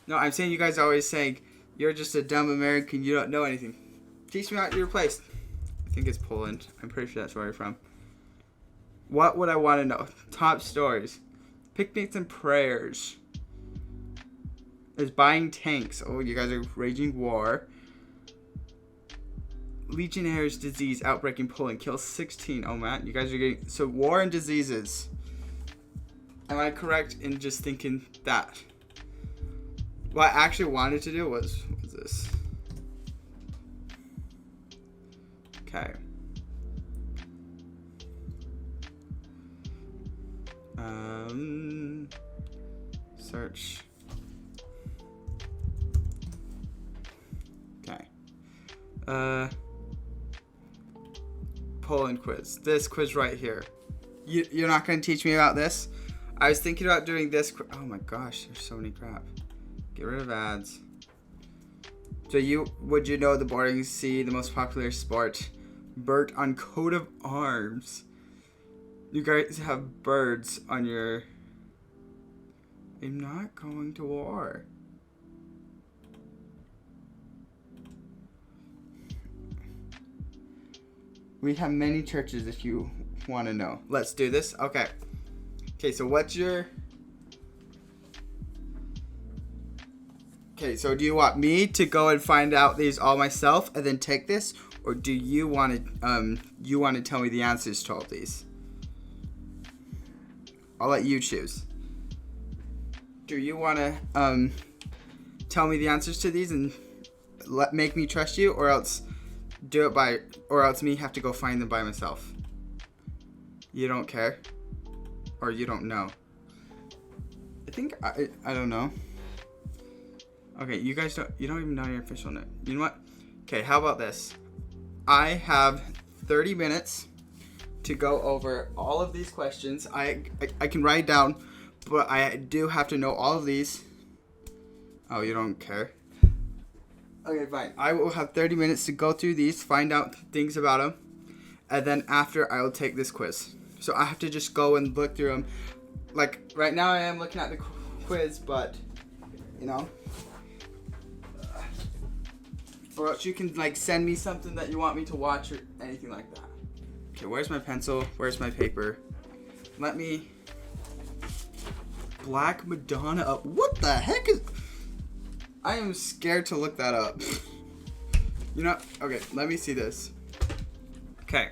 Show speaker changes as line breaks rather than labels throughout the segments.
No, I'm saying you guys are always saying, you're just a dumb American, you don't know anything. Teach me out your place. I think it's Poland. I'm pretty sure that's where you're from. What would I want to know? Top stories. Picnics and prayers. Is buying tanks. Oh, you guys are raging war. Legionnaire's disease outbreak in Poland kills 16. Oh, man. You guys are getting... So, war and diseases. Am I correct in just thinking that? What I actually wanted to do was this. Okay. Search. Okay. Poland quiz. This quiz right here. You're not going to teach me about this? I was thinking about doing this. Oh my gosh, there's so many crap. Get rid of ads. So would you know the boarding sea, the most popular sport? Bird on coat of arms. You guys have birds on your... I'm not going to war. We have many churches if you want to know. Let's do this. Okay. Okay, so what's your... Okay, so do you want me to go and find out these all myself and then take this? Or do you want to tell me the answers to all these? I'll let you choose. Do you want to tell me the answers to these and make me trust you, or else or else me have to go find them by myself? You don't care, or you don't know? I think I don't know. Okay, you guys don't even know your official name. You know what? Okay, how about this? I have 30 minutes to go over all of these questions. I can write it down, but I do have to know all of these. Oh, you don't care? Okay, fine. I will have 30 minutes to go through these, find out things about them, and then after I will take this quiz. So I have to just go and look through them. Like, right now I am looking at the quiz, but, you know. Or else you can, like, send me something that you want me to watch or anything like that. Okay, where's my pencil? Where's my paper? Let me... Black Madonna up. What the heck is... I am scared to look that up. You know... Okay, let me see this. Okay.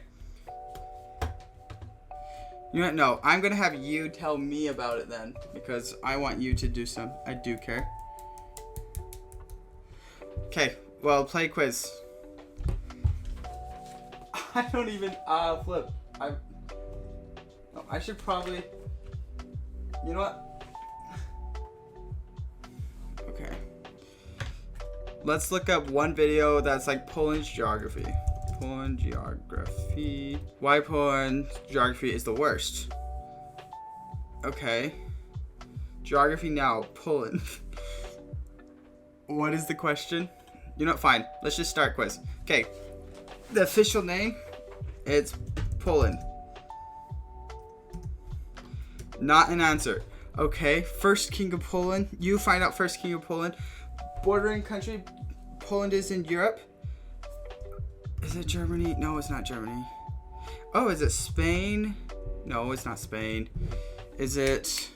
You know what? No, I'm going to have you tell me about it then. Because I want you to do some... I do care. Okay, well, play quiz. I don't even flip. I should probably... You know what? Okay. Let's look up one video that's like Poland's geography. Poland geography. Why Poland geography is the worst. Okay. Geography now. Poland. What is the question? You know what? Fine. Let's just start quiz. Okay. The official name, it's Poland. Not an answer. Okay, first king of Poland. You find out first king of Poland. Bordering country, Poland is in Europe. Is it Germany? No, it's not Germany. Oh, is it Spain? No, it's not Spain. Is it...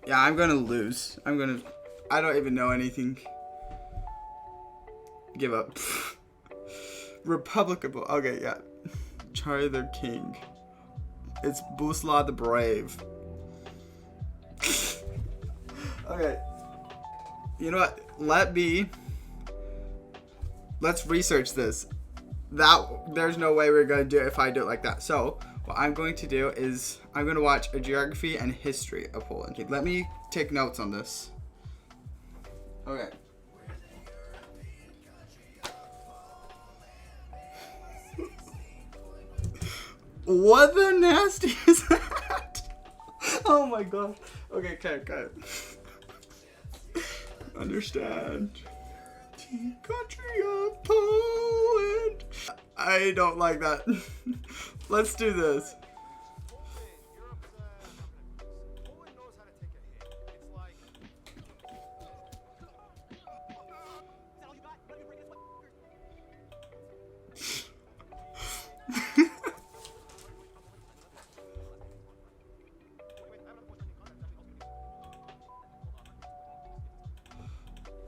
Yeah, I'm gonna lose. I don't even know anything. Give up. Republic of... Okay, yeah. Charlie the King. It's Boleslaw the Brave. Okay. You know what? Let's research this. There's no way we're going to do it if I do it like that. So, what I'm going to do is I'm going to watch a geography and history of Poland. Okay, let me take notes on this. Okay. What the nasty is that? Oh my god. Okay, okay. Understand. The country of Poland. I don't like that. Let's do this.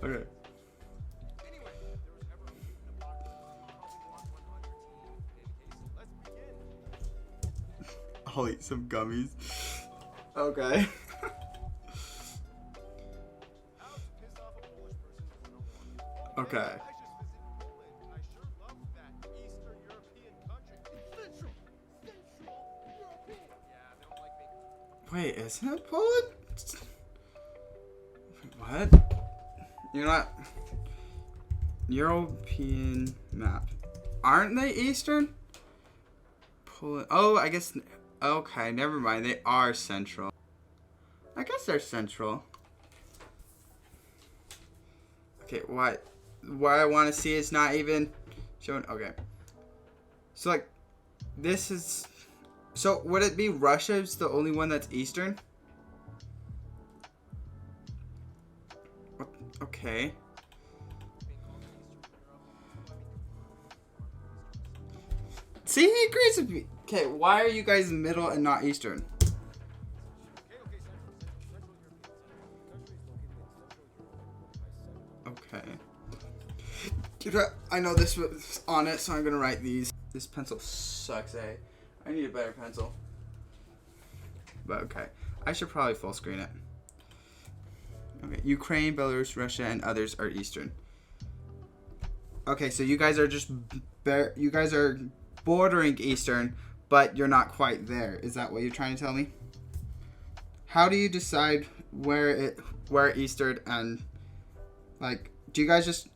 Okay. I'll eat some gummies. Okay. Okay. Wait, isn't it Poland? What? You're not. European map. Aren't they Eastern? Poland. Oh, I guess. Okay, never mind. They are Central. I guess they're Central. Okay, what I want to see is not even shown. Okay. So, like, this is. So, would it be Russia's the only one that's Eastern? Okay. See, he agrees with me. Okay, why are you guys middle and not Eastern? Okay. I know this was on it, so I'm gonna write these. This pencil sucks, eh? I need a better pencil. But okay. I should probably full screen it. Okay, Ukraine, Belarus, Russia, and others are Eastern. Okay, so you guys are just you guys are bordering Eastern, but you're not quite there. Is that what you're trying to tell me? How do you decide where Eastern and like? Do you guys just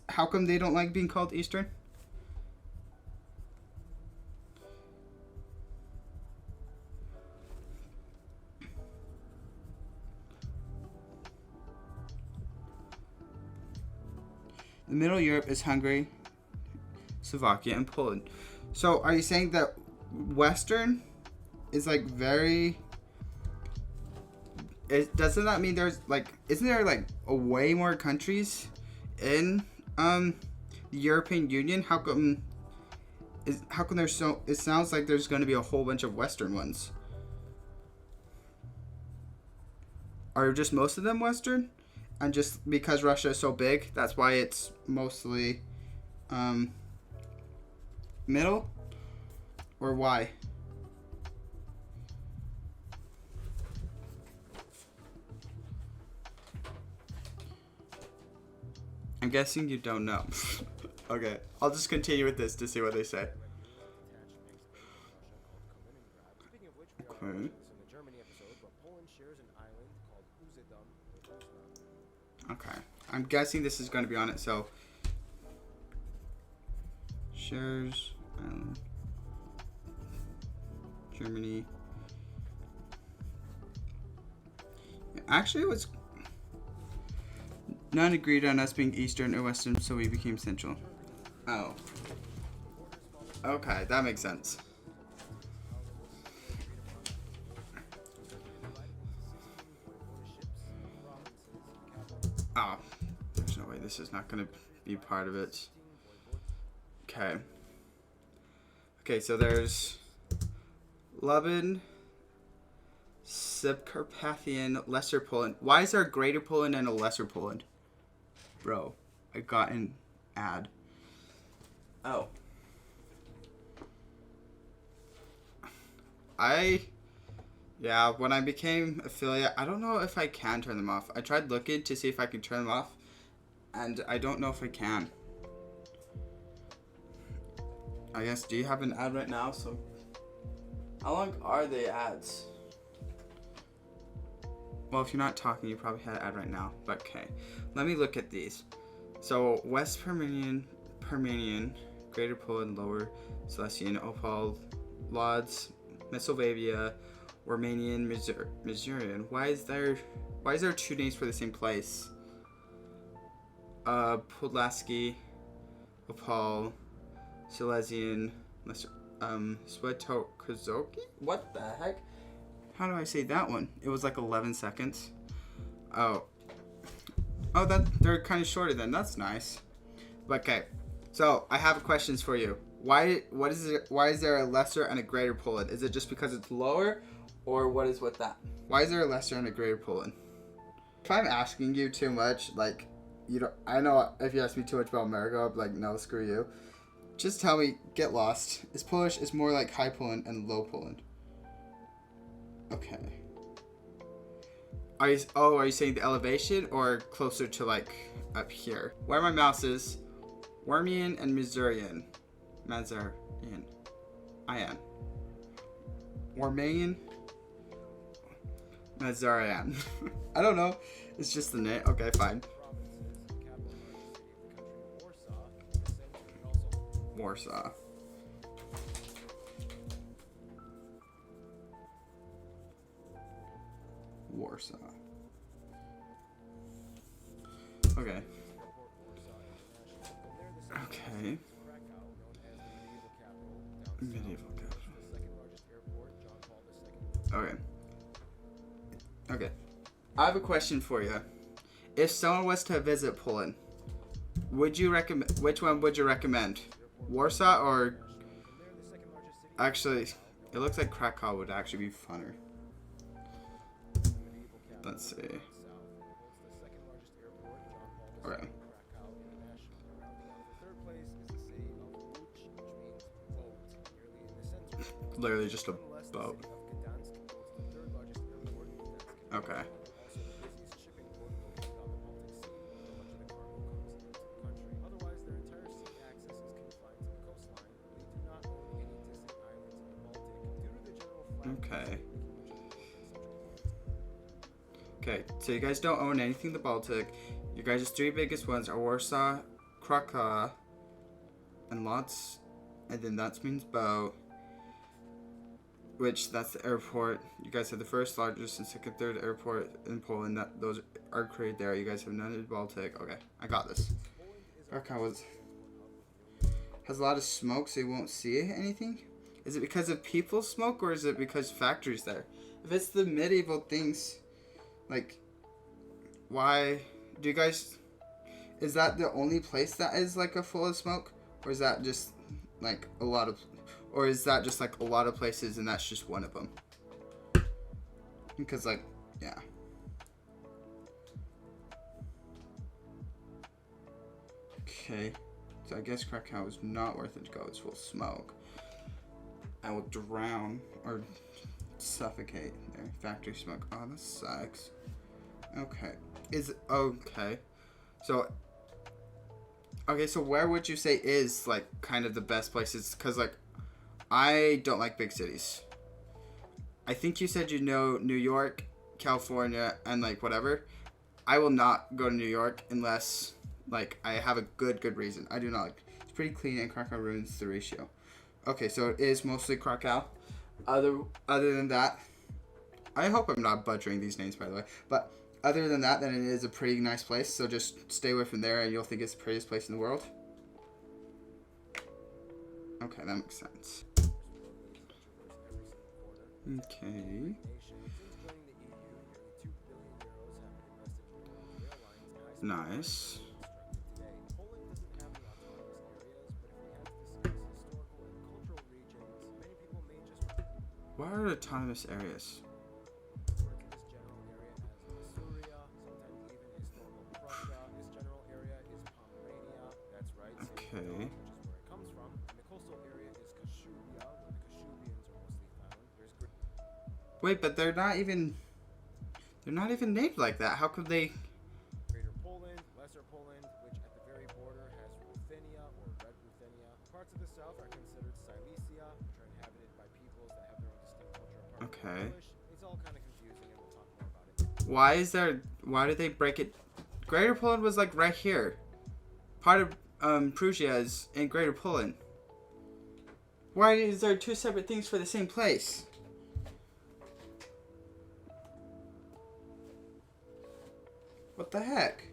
how come they don't like being called Eastern? The Middle Europe is Hungary, Slovakia, and Poland. So are you saying that Western is like very... doesn't that mean there's like... Isn't there like way more countries in the European Union? How come there's so... It sounds like there's going to be a whole bunch of Western ones. Are just most of them Western? And just because Russia is so big, that's why it's mostly middle? Or why? I'm guessing you don't know. Okay, I'll just continue with this to see what they say. Okay. Okay, I'm guessing this is going to be on it, so shares island, Germany. Actually, it was none agreed on us being Eastern or Western, so we became Central. Oh. Okay, that makes sense. Oh, there's no way this is not going to be part of it. Okay. Okay, so there's Lublin, Subcarpathian, Lesser Poland. Why is there a Greater Poland and a Lesser Poland? Bro, I got an ad. Oh. Yeah, when I became affiliate, I don't know if I can turn them off. I tried looking to see if I can turn them off, and I don't know if I can. I guess, do you have an ad right now? So, how long are the ads? Well, if you're not talking, you probably had an ad right now, but okay. Let me look at these. So, West Permian, Greater Poland, Lower Silesian, Opal, Lodz, Mesopotamia, Romanian, Missourian. Why is there two names for the same place? Podlaski, Opal, Silesian, Swetokozoki? What the heck? How do I say that one? It was like 11 seconds. Oh, they're kind of shorter then. That's nice. Okay, so I have questions for you. What is it? Why is there a lesser and a greater Poland? Is it just because it's lower, or what is with that? Why is there a lesser and a greater Poland? If I'm asking you too much, like, you don't, I know if you ask me too much about America, I'll be like, no, screw you. Just tell me, get lost. Is Polish is more like high Poland and low Poland? Okay. Are you saying the elevation or closer to like up here? Where my mouse is, Wormian and Mazurian. Mazurian. Ian. Wormian. Mazurian. I don't know. It's just the name. Okay, fine. Warsaw. Warsaw. Okay. Okay. Medieval capital. Okay. Okay. I have a question for you. If someone was to visit Poland, would you recommend? Which one would you recommend? Warsaw or? Actually, it looks like Krakow would actually be funner. Let's see. Okay. Literally just a boat. Okay. Okay. Okay, so you guys don't own anything in the Baltic. Your guys' three biggest ones are Warsaw, Krakow, and Lodz, and then that means boat, which that's the airport. You guys have the first, largest, and second, third airport in Poland. Those are created there. You guys have none in the Baltic. Okay, I got this. Krakow has a lot of smoke, so you won't see anything. Is it because of people smoke, or is it because factories there? If it's the medieval things, like, why do you guys? Is that the only place that is like a full of smoke, or is that just like a lot of, or is that just like a lot of places and that's just one of them? Because like, yeah. Okay, so I guess Krakow is not worth it to go. It's full of smoke. I will drown or suffocate there. Factory smoke. Oh, that sucks. Okay. Okay. So. Okay, so where would you say is like kind of the best places? Cause like, I don't like big cities. I think you said you know New York, California, and like whatever. I will not go to New York unless like I have a good reason. I do not like. It's pretty clean and Krakow ruins the ratio. Okay, so it is mostly Krakow. Other than that, I hope I'm not butchering these names, by the way. But other than that, then it is a pretty nice place. So just stay away from there, and you'll think it's the prettiest place in the world. Okay, that makes sense. Okay. Nice. What are autonomous areas? Okay. Wait, but they're not even named like that. How could they?
Greater Poland, Lesser Poland, which at the very border has Ruthenia or Red Ruthenia. Parts of the south are considered Silesia, which are inhabited by peoples that have their own distinct culture apart from Polish. It's all kind of confusing, and we'll talk more about it.
Why did they break it? Greater Poland was like right here. Part of Prussia is in Greater Poland. Why is there two separate things for the same place? What the heck?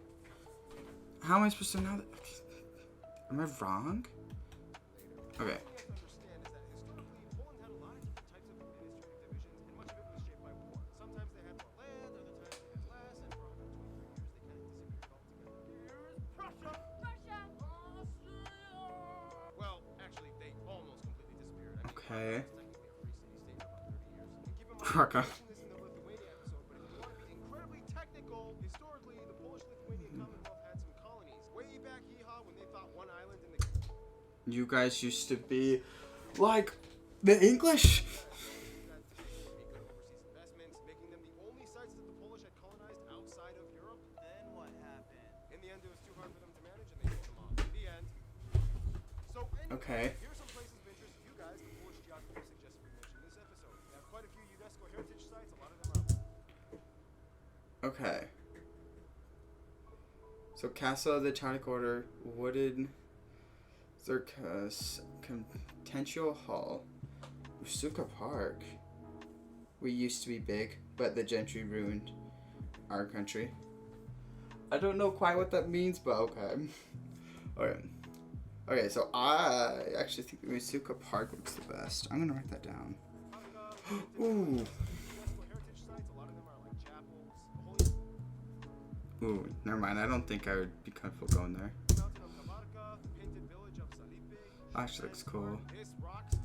How am I supposed to know that? Am I wrong? Okay.
Well, actually, they
Okay.
Krakow.
Krakow.
This in the Lithuania episode, but if you want to be incredibly technical, historically the Polish-Lithuanian Commonwealth had some colonies. Way back yeehaw when they thought one island in the
You guys used to be like the English.
investments, making them the only sites that the Polish had colonized outside of Europe.
Then what happened?
In the end, it was too hard for them to manage, and they kicked them off. The end. So anyway,
Okay.
here's some places of interest for you guys. The Polish geography suggests we mention this episode. We have quite a few UNESCO heritage sites. A lot of them are.
Okay. So Castle of the Teutonic Order, Wooded Circus, Contential Hall, Usuka Park. We used to be big, but the gentry ruined our country. I don't know quite what that means, but okay. Alright. Okay, so I actually think the Usuka Park looks the best. I'm gonna write that down. Ooh.
UNESCO heritage sites. A lot of them are like chapels. The Holy
Ooh, never mind. I don't think I would be comfortable going there.
Mountain of Kavarka, the painted village of Salipe.
Actually looks cool.
This rocks.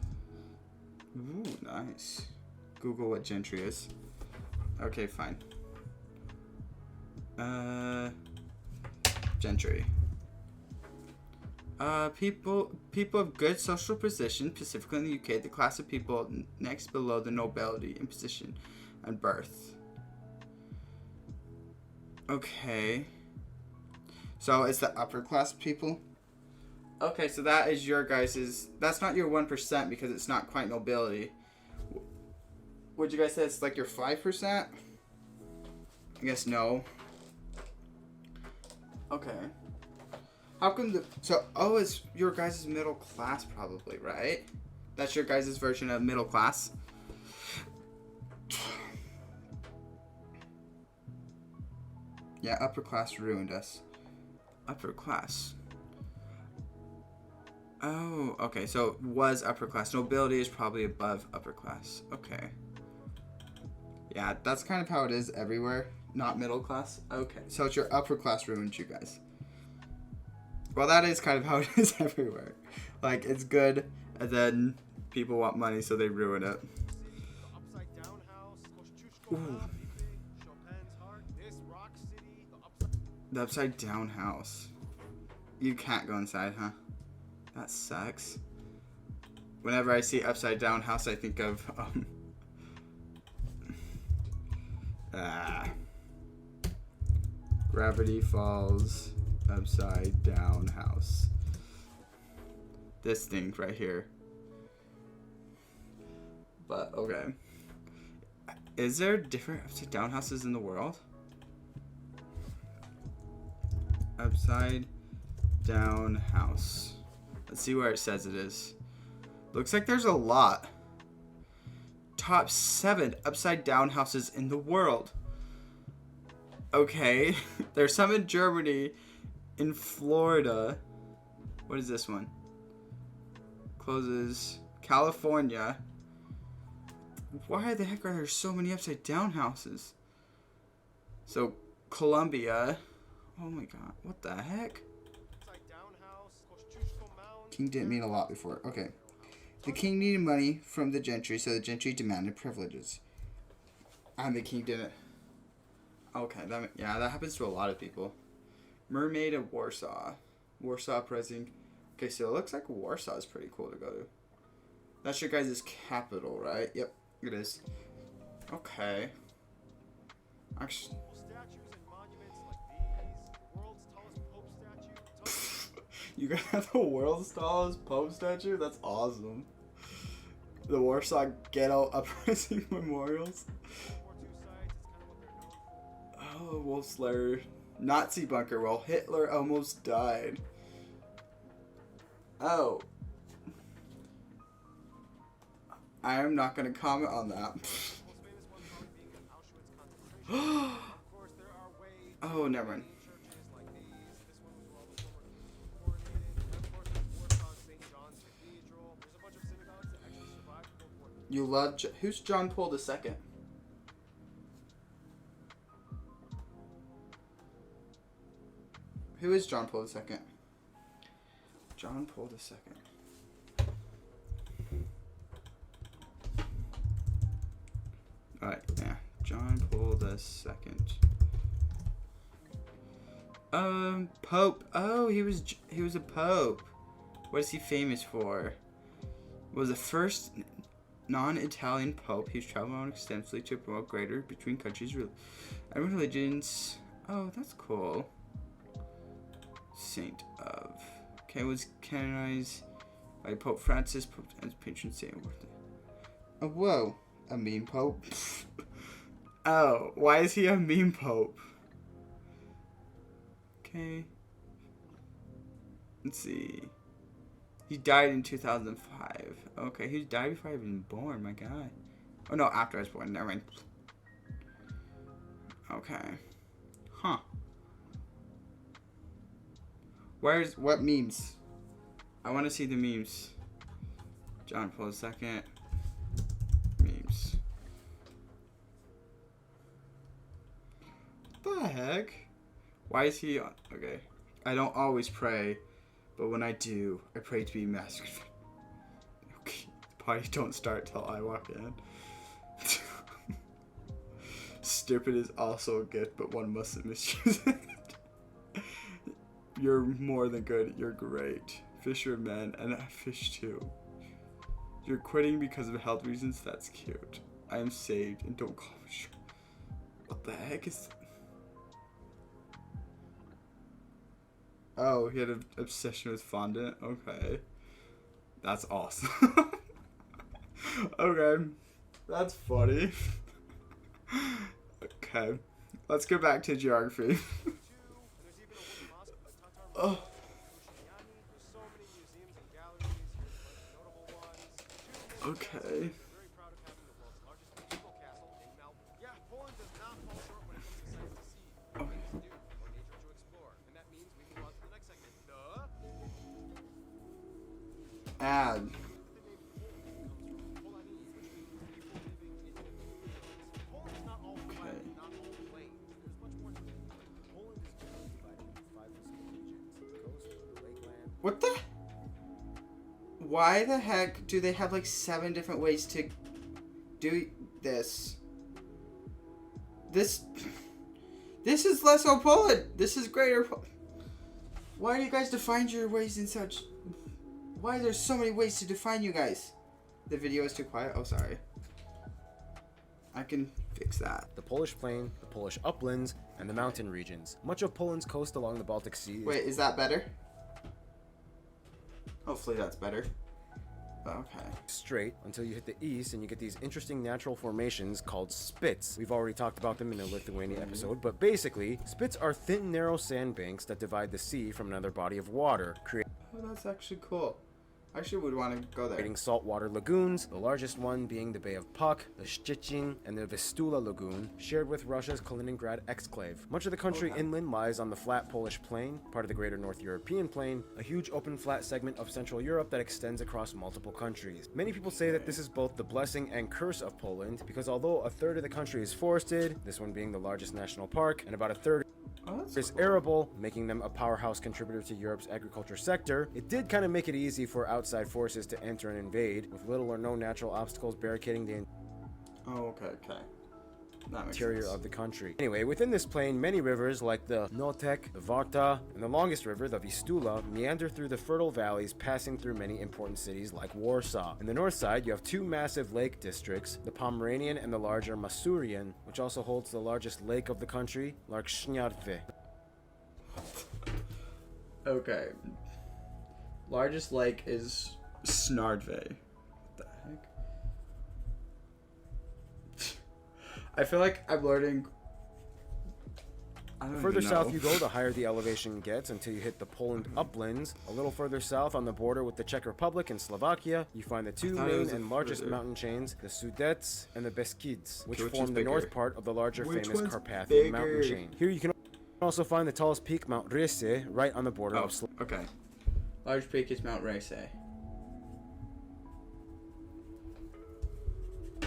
Ooh, nice. Google what gentry is. Okay, fine. Gentry. People of good social position, specifically in the UK, the class of people next below the nobility in position and birth. Okay. So it's the upper class people? Okay, so that is your guys's. That's not your 1% because it's not quite nobility. Would you guys say it's like your 5%? I guess no. Okay. How come the. So, oh, it's your guys' middle class, probably, right? That's your guys' version of middle class? Yeah, upper class ruined us. Upper class. Oh, okay. So it was upper class. Nobility is probably above upper class. Okay. Yeah, that's kind of how it is everywhere. Not middle class. Okay. So it's your upper class ruined you guys. Well, that is kind of how it is everywhere. Like, it's good, and then people want money, so they ruin it.
The upside down house, Kościuszko Salipe, Chopin's heart, this rock city,
The upside down house. You can't go inside, huh? That sucks. Whenever I see upside down house, I think of Gravity Falls upside down house. This thing right here. But okay. Is there different upside down houses in the world? Upside down house. Let's see where it says it is. Looks like there's a lot. Top 7 upside down houses in the world. Okay. There's some in Germany, in Florida. What is this one? Closes. California. Why the heck are there so many upside down houses? So, Colombia. Oh my god. What the heck?
upside down house, Kościuszko Mound.
King didn't mean a lot before. Okay. The king needed money from the gentry, so the gentry demanded privileges. And the king didn't. Okay, that happens to a lot of people. Mermaid of Warsaw. Warsaw Uprising. Okay, so it looks like Warsaw is pretty cool to go to. That's your guys' capital, right? Yep, it is. Okay. Actually,
Statues and monuments like these. World's tallest Pope statue.
you guys have the world's tallest Pope statue? That's awesome. The Warsaw Ghetto Uprising Memorials. Oh, Wolf Slayer. Nazi bunker. Well, Hitler almost died. Oh. I am not going to comment on that. Oh, never mind. You love... Who's John Paul II? Who is John Paul II? John Paul II. second. Pope. Oh, he was a pope. What is he famous for? Was the first non-Italian pope. He was traveling around extensively to promote greater between countries and religions. Oh, that's cool. Saint of. Okay, was canonized by Pope Francis, Pope as patron saint. Oh, whoa. A meme pope? Oh, why is he a meme pope? Okay. Let's see. He died in 2005. Okay, he died before I was even born, my guy. Oh, no, after I was born. Never mind. Okay. Huh. What memes? I want to see the memes. John Paul II. Memes. What the heck? Why is he on? Okay. I don't always pray, but when I do, I pray to be masked. Okay. The party don't start till I walk in. Stupid is also a gift, but one mustn't misuse it. You're more than good. You're great. Fish are men, and I fish too. You're quitting because of health reasons? That's cute. I am saved, and don't call me sure. What the heck is... Oh, he had an obsession with fondant? Okay. That's awesome. Okay. That's funny. Okay. Let's go back to geography. Oh. Okay. Ad. What the? Why the heck do they have like 7 different ways to do this? This is Lesser Poland. This is Greater Poland. Why do you guys define your ways in such? Why are there so many ways to define you guys? The video is too quiet. Oh, sorry. I can fix that.
The Polish plain, the Polish uplands, and the mountain regions. Much of Poland's coast along the Baltic Sea.
Wait, is that better? Hopefully that's better. Okay.
Straight until you hit the east and you get these interesting natural formations called spits. We've already talked about them in a Lithuania episode, but basically, spits are thin, narrow sandbanks that divide the sea from another body of water, creating
Oh, that's actually cool. I actually would want to go there.
saltwater lagoons, the largest one being the Bay of Puck, the Szczecin, and the Vistula Lagoon, shared with Russia's Kaliningrad exclave. Much of the country inland lies on the flat Polish plain, part of the Greater North European Plain, a huge open flat segment of Central Europe that extends across multiple countries. Many people say that this is both the blessing and curse of Poland, because although a third of the country is forested, this one being the largest national park, and about a third is arable, making them a powerhouse contributor to Europe's agriculture sector, it did kind of make it easy for outside forces to enter and invade, with little or no natural obstacles barricading the
okay. That makes
interior
sense.
of the country. Anyway, within this plain, many rivers like the Notek, the Varta, and the longest river, the Vistula, meander through the fertile valleys, passing through many important cities like Warsaw. In the north side, you have 2 massive lake districts, the Pomeranian and the larger Masurian, which also holds the largest lake of the country, Lake Śniardwy.
Okay. Largest lake is Snardve. What the heck? I feel like I'm learning.
The further south you go, the higher the elevation gets until you hit the Poland uplands. A little further south on the border with the Czech Republic and Slovakia, you find the 2 main and largest mountain chains, the Sudets and the Beskids, which form the north part of the larger famous Carpathian mountain chain. Here you can also find the tallest peak, Mount Rysy, right on the border of Slovakia.
Okay. Large peak is Mount Rysy.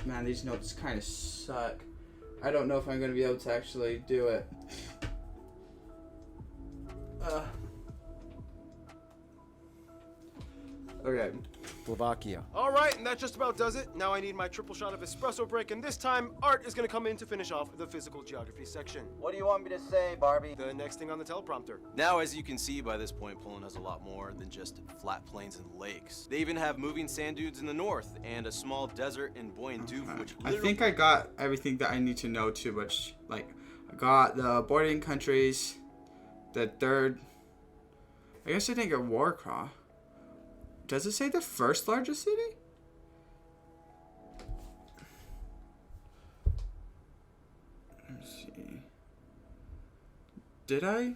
Man, these notes kind of suck. I don't know if I'm going to be able to actually do it. Okay.
Slovakia. All right, and that just about does it. Now I need my triple shot of espresso break, and this time Art is going to come in to finish off the physical geography section.
What do you want me to say, Barbie?
The next thing on the teleprompter.
Now, as you can see by this point, Poland has a lot more than just flat plains and lakes. They even have moving sand dunes in the north and a small desert in Boyenduf, which
I think I got everything that I need to know too much. Like, I got the bordering countries, the third. I guess I didn't get Warcraw. Does it say the first largest city? Let me see. Did I?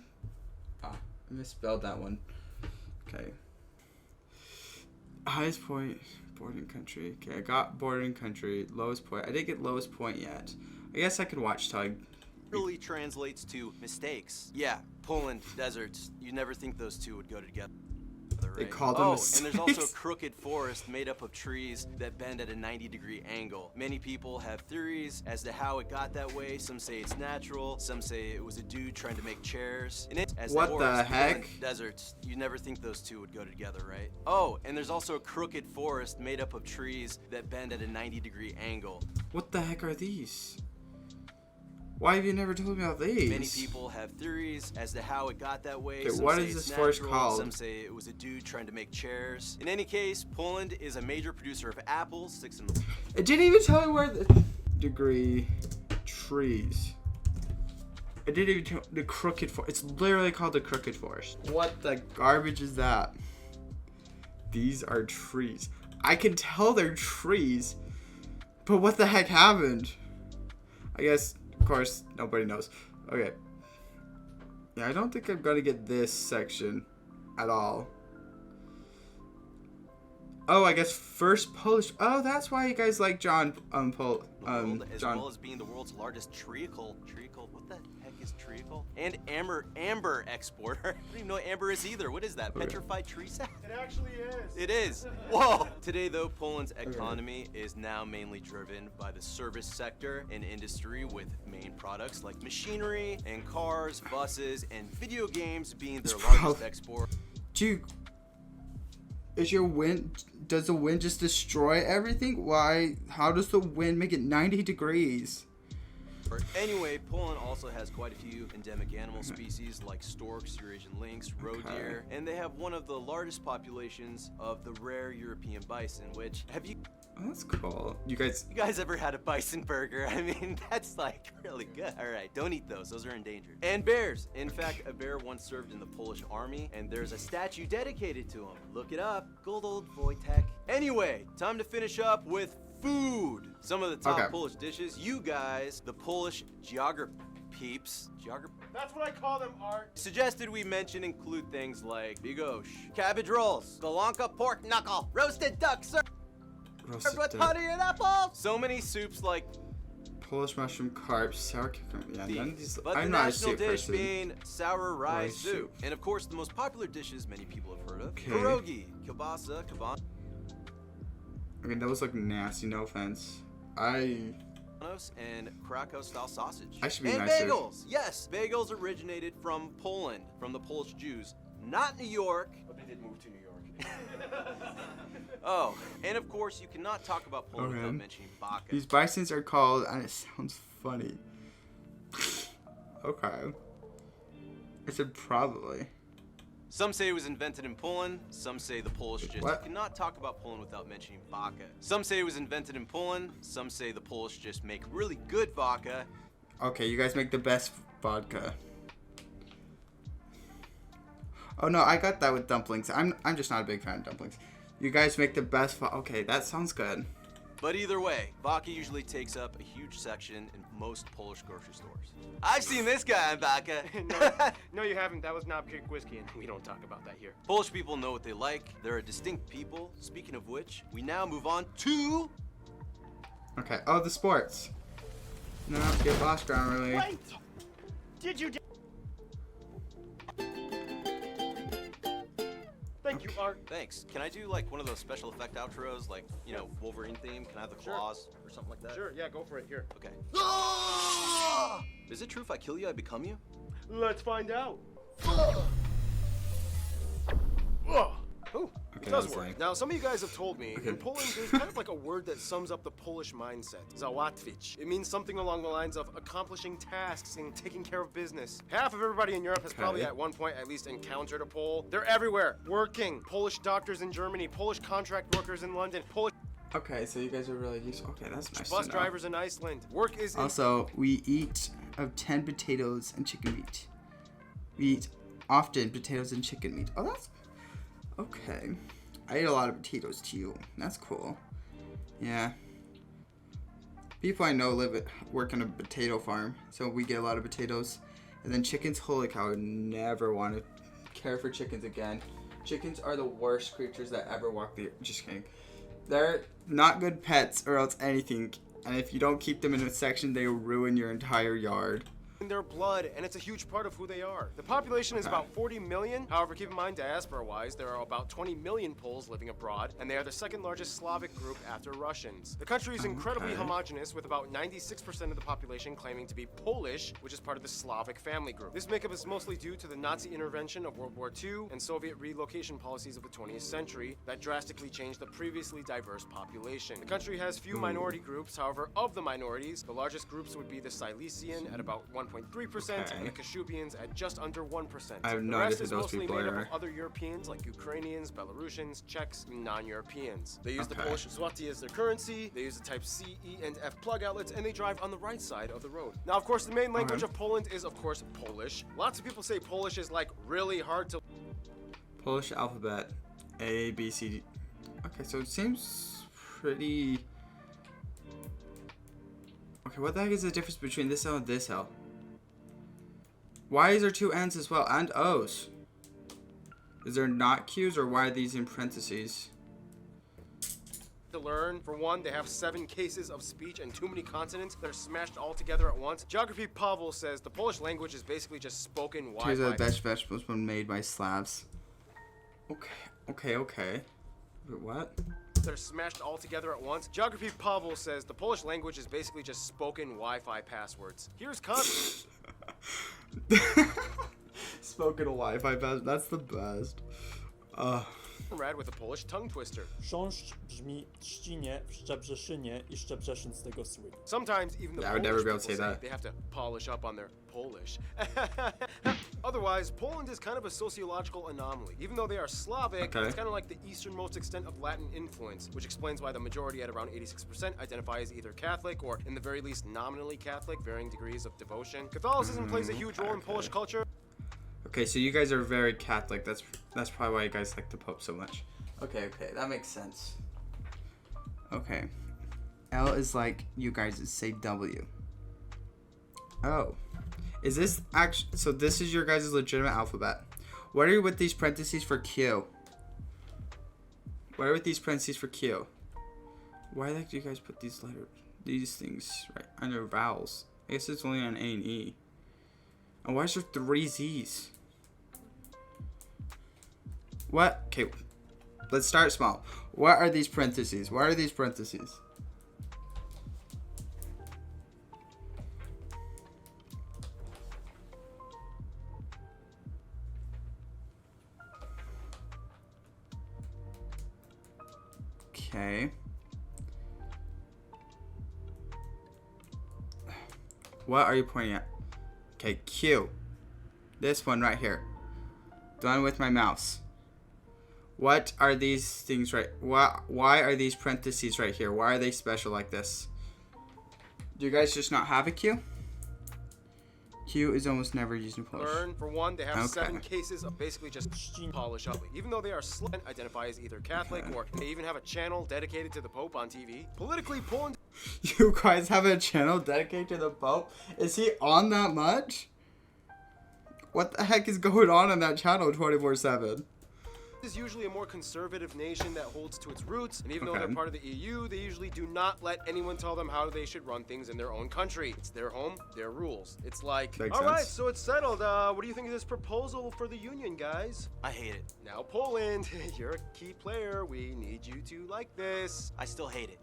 Ah, I misspelled that one. Okay. Highest point, bordering country. Okay, I got bordering country. Lowest point. I didn't get lowest point yet. I guess I could watch till I...
literally translates to mistakes. Yeah, Poland, deserts. You'd never think those two would go together.
They
Right?
called them
and
mistakes.
there's also a crooked forest made up of trees that bend at a 90-degree angle. Many people have theories as to how it got that way. Some say it's natural. Some say it was a dude trying to make chairs. And it, as
What
the
the
forest,
heck?
Poland, deserts. You'd never think those two would go together, right? Oh, and there's also a crooked forest made up of trees that bend at a 90-degree angle.
What the heck are these? Why have you never told me about these?
Many people have theories as to how it got that way.
Okay,
Some
what
say
is
it's
this forest
natural,
called?
Some say it was a dude trying to make chairs. In any case, Poland is a major producer of apples, 6 in the...
It didn't even tell me where the degree trees. It didn't even tell the crooked forest. It's literally called the crooked forest. What the garbage is that? These are trees. I can tell they're trees, but what the heck happened? I guess, of course, nobody knows. Okay. Yeah, I don't think I'm gonna get this section at all. Oh, I guess first Polish. Oh, that's why you guys like John.
world, as
John.
well as being the world's largest treacle. What the heck is treacle? And amber exporter. I don't even know what amber is either. What is that?
Okay.
Petrified tree sap?
It actually is.
It is. Whoa. Today, though, Poland's economy is now mainly driven by the service sector and industry, with main products like machinery and cars, buses, and video games being their
It's
largest
prob-
export.
Is your wind? Does the wind just destroy everything? Why? How does the wind make it 90 degrees?
Anyway, Poland also has quite a few endemic animal species like storks, Eurasian lynx, roe
Okay.
deer, and they have one of the largest populations of the rare European bison, which, have you
Oh, that's cool. You guys.
ever had a bison burger? I mean, that's like really good. All right, don't eat those are endangered. And bears. In fact, a bear once served in the Polish army, and there's a statue dedicated to him. Look it up. Good old Wojtek. Anyway, time to finish up with food. Some of the top
Okay.
Polish dishes. You guys, the Polish geography peeps,
That's what I call them, Art.
suggested we mention include things like bigos, cabbage rolls, galanka pork knuckle, roasted duck served
Roasted
with
duck,
honey and apples. So many soups like
Polish mushroom, carp, sour cucumber. Yeah, none of these.
but
I'm
the
not a
national
soup
dish
person.
being sour rye
Rice
soup.
soup.
And of course, the most popular dishes many people have heard of:
Okay.
pierogi, kielbasa, kabanos,
I mean, those look nasty. No offense.
and Krakow-style sausage.
I should be
and
nicer.
bagels. Yes, bagels originated from Poland, from the Polish Jews, not New York.
But they did move to New York.
Oh, and of course, you cannot talk about Poland without
Okay.
mentioning baka.
These bisons are called, and it sounds funny. Okay. I said probably.
Some say it was invented in Poland. Some say the Polish just
What?
you cannot talk about Poland without mentioning vodka. Some say it was invented in Poland. Some say the Polish just make really good vodka.
Okay, you guys make the best vodka. Oh no, I got that with dumplings. I'm just not a big fan of dumplings. You guys make the best okay, that sounds good.
But either way, vodka usually takes up a huge section in most Polish grocery stores. I've seen this guy on vodka.
No, you haven't. That was Knob Creek whiskey, and we don't talk about that here.
Polish people know what they like. They're a distinct people. Speaking of which, we now move on to...
Okay. Oh, the sports. No, get lost ground really.
Wait! Did you? Thank you, Art.
Thanks. Can I do like one of those special effect outros, like, you know, Wolverine theme? Can I have the
Sure.
claws or something like that?
Sure, yeah, go for it. Here.
Okay. Is it true if I kill you, I become you?
Let's find out. Ooh.
Okay, something I
does
was
work.
saying.
Now, some of you guys have told me
Okay.
in Poland there's kind of like a word that sums up the Polish mindset. Załatwić. It means something along the lines of accomplishing tasks and taking care of business. Half of everybody in Europe has probably at one point at least encountered a Pole. They're everywhere, working. Polish doctors in Germany, Polish contract workers in London, Polish
Okay, so you guys are really used. Okay, that's nice.
bus
to know.
drivers in Iceland. Work is in
Also, we eat of 10 potatoes and chicken meat. We eat often potatoes and chicken meat. Oh, that's okay. I eat a lot of potatoes too. That's cool. Yeah. People I know work on a potato farm, so we get a lot of potatoes. And then chickens. Holy cow! I would never want to care for chickens again. Chickens are the worst creatures that ever walk the. Just kidding. They're not good pets or else anything. And if you don't keep them in a section, they will ruin your entire yard.
their blood, and it's a huge part of who they are. The population is about 40 million. However, keep in mind, diaspora-wise, there are about 20 million Poles living abroad, and they are the second largest Slavic group after Russians. The country is incredibly homogenous, with about 96% of the population claiming to be Polish, which is part of the Slavic family group. This makeup is mostly due to the Nazi intervention of World War II and Soviet relocation policies of the 20th century that drastically changed the previously diverse population. The country has few minority groups. However, of the minorities, the largest groups would be the Silesian at about 1.3% and the Kashubians at just under 1%.
I have no
the
idea
rest
who
is
those
mostly
people
made up
are.
of other Europeans like Ukrainians, Belarusians, Czechs, and non-Europeans. They use the
Okay.
Polish zloty as their currency, they use the type C, E, and F plug outlets, and they drive on the right side of the road. Now, of course, the main language of Poland is, of course, Polish. Lots of people say Polish is, like, really hard to
Polish alphabet. A, B, C, D. Okay, so it seems pretty... Okay, what the heck is the difference between this L and this L? Why is there two N's as well? And O's? Is there not Q's, or why are these in parentheses?
learn. For one, they have 7 cases of speech and too many consonants that are smashed all together at once. Geography Pavel says the Polish language is basically just spoken
Here's the
Wi-Fi.
best vegetables when made by Slavs. Okay. Wait, what?
That are smashed all together at once. Geography Pavel says the Polish language is basically just spoken Wi-Fi passwords. Here's context.
Spoken Wi-Fi best. That's the best.
Rad with a Polish tongue twister.
Chrząszcz brzmi trzcinie, szczebrze szynie i szczebrze szyn z tego słynie.
Sometimes even the
I would
Polish
never be able to
people
say that.
they have to polish up on their Polish. Otherwise, Poland is kind of a sociological anomaly. Even though they are Slavic,
Okay.
it's kind of like the easternmost extent of Latin influence, which explains why the majority at around 86% identify as either Catholic or, in the very least, nominally Catholic, varying degrees of devotion. Catholicism plays a huge role in Polish culture.
Okay, so you guys are very Catholic. That's probably why you guys like the Pope so much. Okay, that makes sense. Okay. L is like you guys say W. Oh. Is this actually... So this is your guys' legitimate alphabet. What are you with these parentheses for Q? What are with these parentheses for Q? Why do you guys put these things right under vowels? I guess it's only on A and E. And why is there 3 Z's? What? Okay, let's start small. What are these parentheses? What are these parentheses? Okay. What are you pointing at? Okay, Q. This one right here. Done with my mouse. What are these things right? Why are these parentheses right here? Why are they special like this? Do you guys just not have a Q? Q is almost never used in Polish.
Learn, for one, they have
Okay.
7 cases of basically just polish up. Even though they are Slavic, identify as either Catholic or they even have a channel dedicated to the Pope on TV. Politically, Poland
You guys have a channel dedicated to the Pope? Is he on that much? What the heck is going on that channel 24/7?
is usually a more conservative nation that holds to its roots, and even though
Okay.
they're part of the EU, they usually do not let anyone tell them how they should run things in their own country. It's their home, their rules. It's like,
Makes
all right,
sense.
so it's settled. What do you think of this proposal for the union, guys?
I hate it.
Now, Poland, you're a key player. We need you to like this.
I still hate it.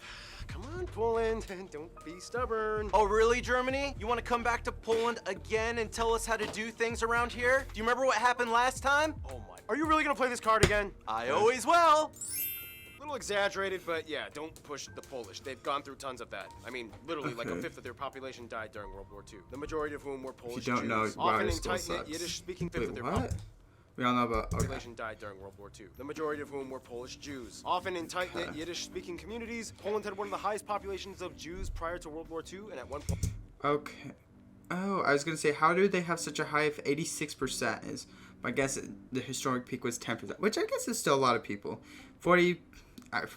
Come on, Poland, don't be stubborn.
Oh, really, Germany? You want to come back to Poland again and tell us how to do things around here? Do you remember what happened last time? Oh my
Are you really gonna play this card again?
I always will.
A little exaggerated, but yeah, don't push the Polish. They've gone through tons of that. I mean, literally, like a
Okay.
fifth of their population died during World War II. The majority of whom were Polish
If you don't know,
Jews.
wow,
Often
it
in
still
tight-knit
sucks.
Yiddish-speaking fifth
Wait,
of their
what? We all know about. Okay.
population died during World War II. The majority of whom were Polish Jews. Often in tight-knit
Okay.
Yiddish-speaking communities, Poland had one of the highest populations of Jews prior to World War II, and at one point.
Okay. Oh, I was gonna say, how do they have such a high of 86%? Is I guess the historic peak was 10%, which I guess is still a lot of people. 40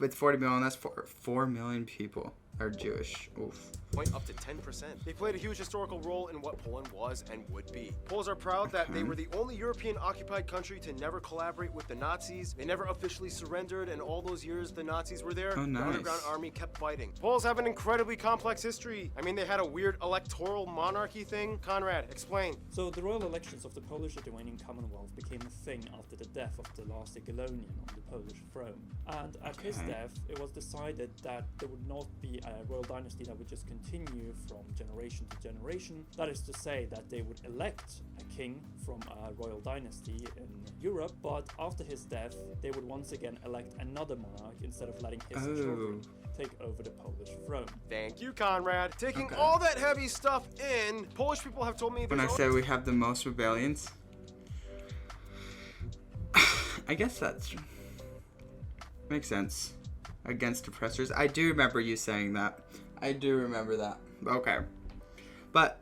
with 40 million, that's 4 million people are Jewish. Oof.
Point up to 10%. They played a huge historical role in what Poland was and would be. Poles are proud that they were the only European occupied country to never collaborate with the Nazis. They never officially surrendered, and all those years the Nazis were there,
Oh,
the
nice.
underground army kept fighting. Poles have an incredibly complex history. I mean, they had a weird electoral monarchy thing. Conrad, explain.
So the royal elections of the Polish-Lithuanian Commonwealth became a thing after the death of the last Jagiellonian on the Polish throne. And at his
Okay.
death, it was decided that there would not be a royal dynasty that would just continue from generation to generation. That is to say that they would elect a king from a royal dynasty in Europe, but after his death, they would once again elect another monarch instead of letting his children take over the Polish throne.
Thank you, Conrad. Taking
Okay.
all that heavy stuff in, Polish people have told me
When I
there's
say we have the most rebellions, I guess that's makes sense. Against oppressors. I do remember you saying that. I do remember that. Okay. But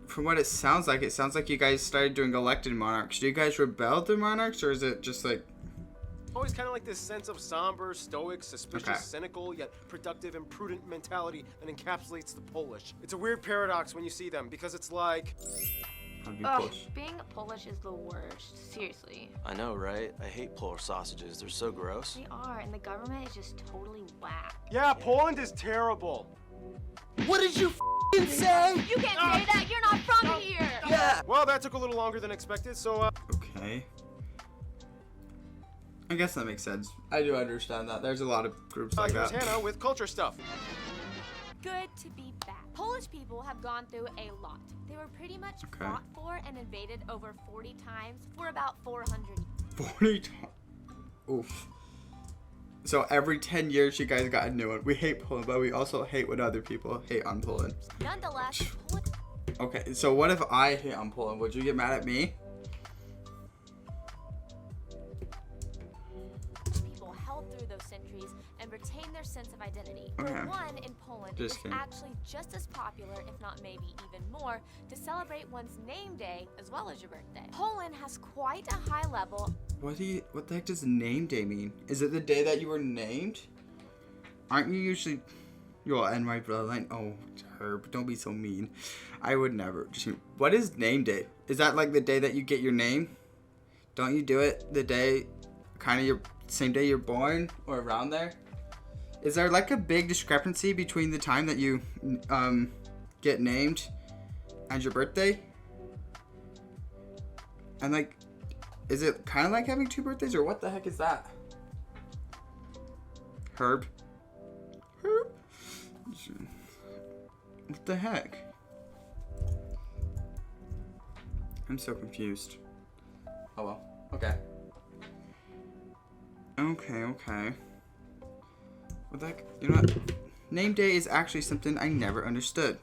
from what it sounds like you guys started doing elected monarchs. Do you guys rebel to monarchs, or is it just like
always kind of like this sense of somber, stoic, suspicious,
Okay.
cynical, yet productive and prudent mentality that encapsulates the Polish. It's a weird paradox when you see them, because it's like,
I'd be
Ugh,
Polish?
being Polish is the worst. Seriously.
I know, right? I hate Polish sausages. They're so gross.
They are, and the government is just totally whack.
yeah, Poland is terrible.
What did you say?
You can't say that! You're not from here!
Yeah.
Well, that took a little longer than expected, so,
Okay. I guess that makes sense. I do understand that. There's a lot of groups like
here's
that.
Hannah with culture stuff.
Good to be back. Polish people have gone through a lot. They were pretty much
Okay.
fought for and invaded over 40 times for about 400.
40 times. Oof. So every 10 years you guys got a new one. We hate Poland, but we also hate what other people hate on Poland.
Nonetheless, Polish
Okay, so what if I hate on Poland? Would you get mad at me?
people held through those centuries and retained their sense of identity.
Okay.
For one, in Poland,
Just
it's
kidding.
actually just as popular, if not maybe even more, to celebrate one's name day as well as your birthday. Poland has quite a high level
What the heck does name day mean? Is it the day that you were named? Aren't you usually... You'll end my bloodline. Oh, Herb, don't be so mean. I would never. What is name day? Is that like the day that you get your name? Don't you do it the day, kind of your same day you're born or around there? Is there like a big discrepancy between the time that you get named and your birthday? And like, is it kind of like having two birthdays, or what the heck is that? Herb? Herb? What the heck? I'm so confused. Oh well. Okay. Okay. What the heck? You know what? Name day is actually something I never understood.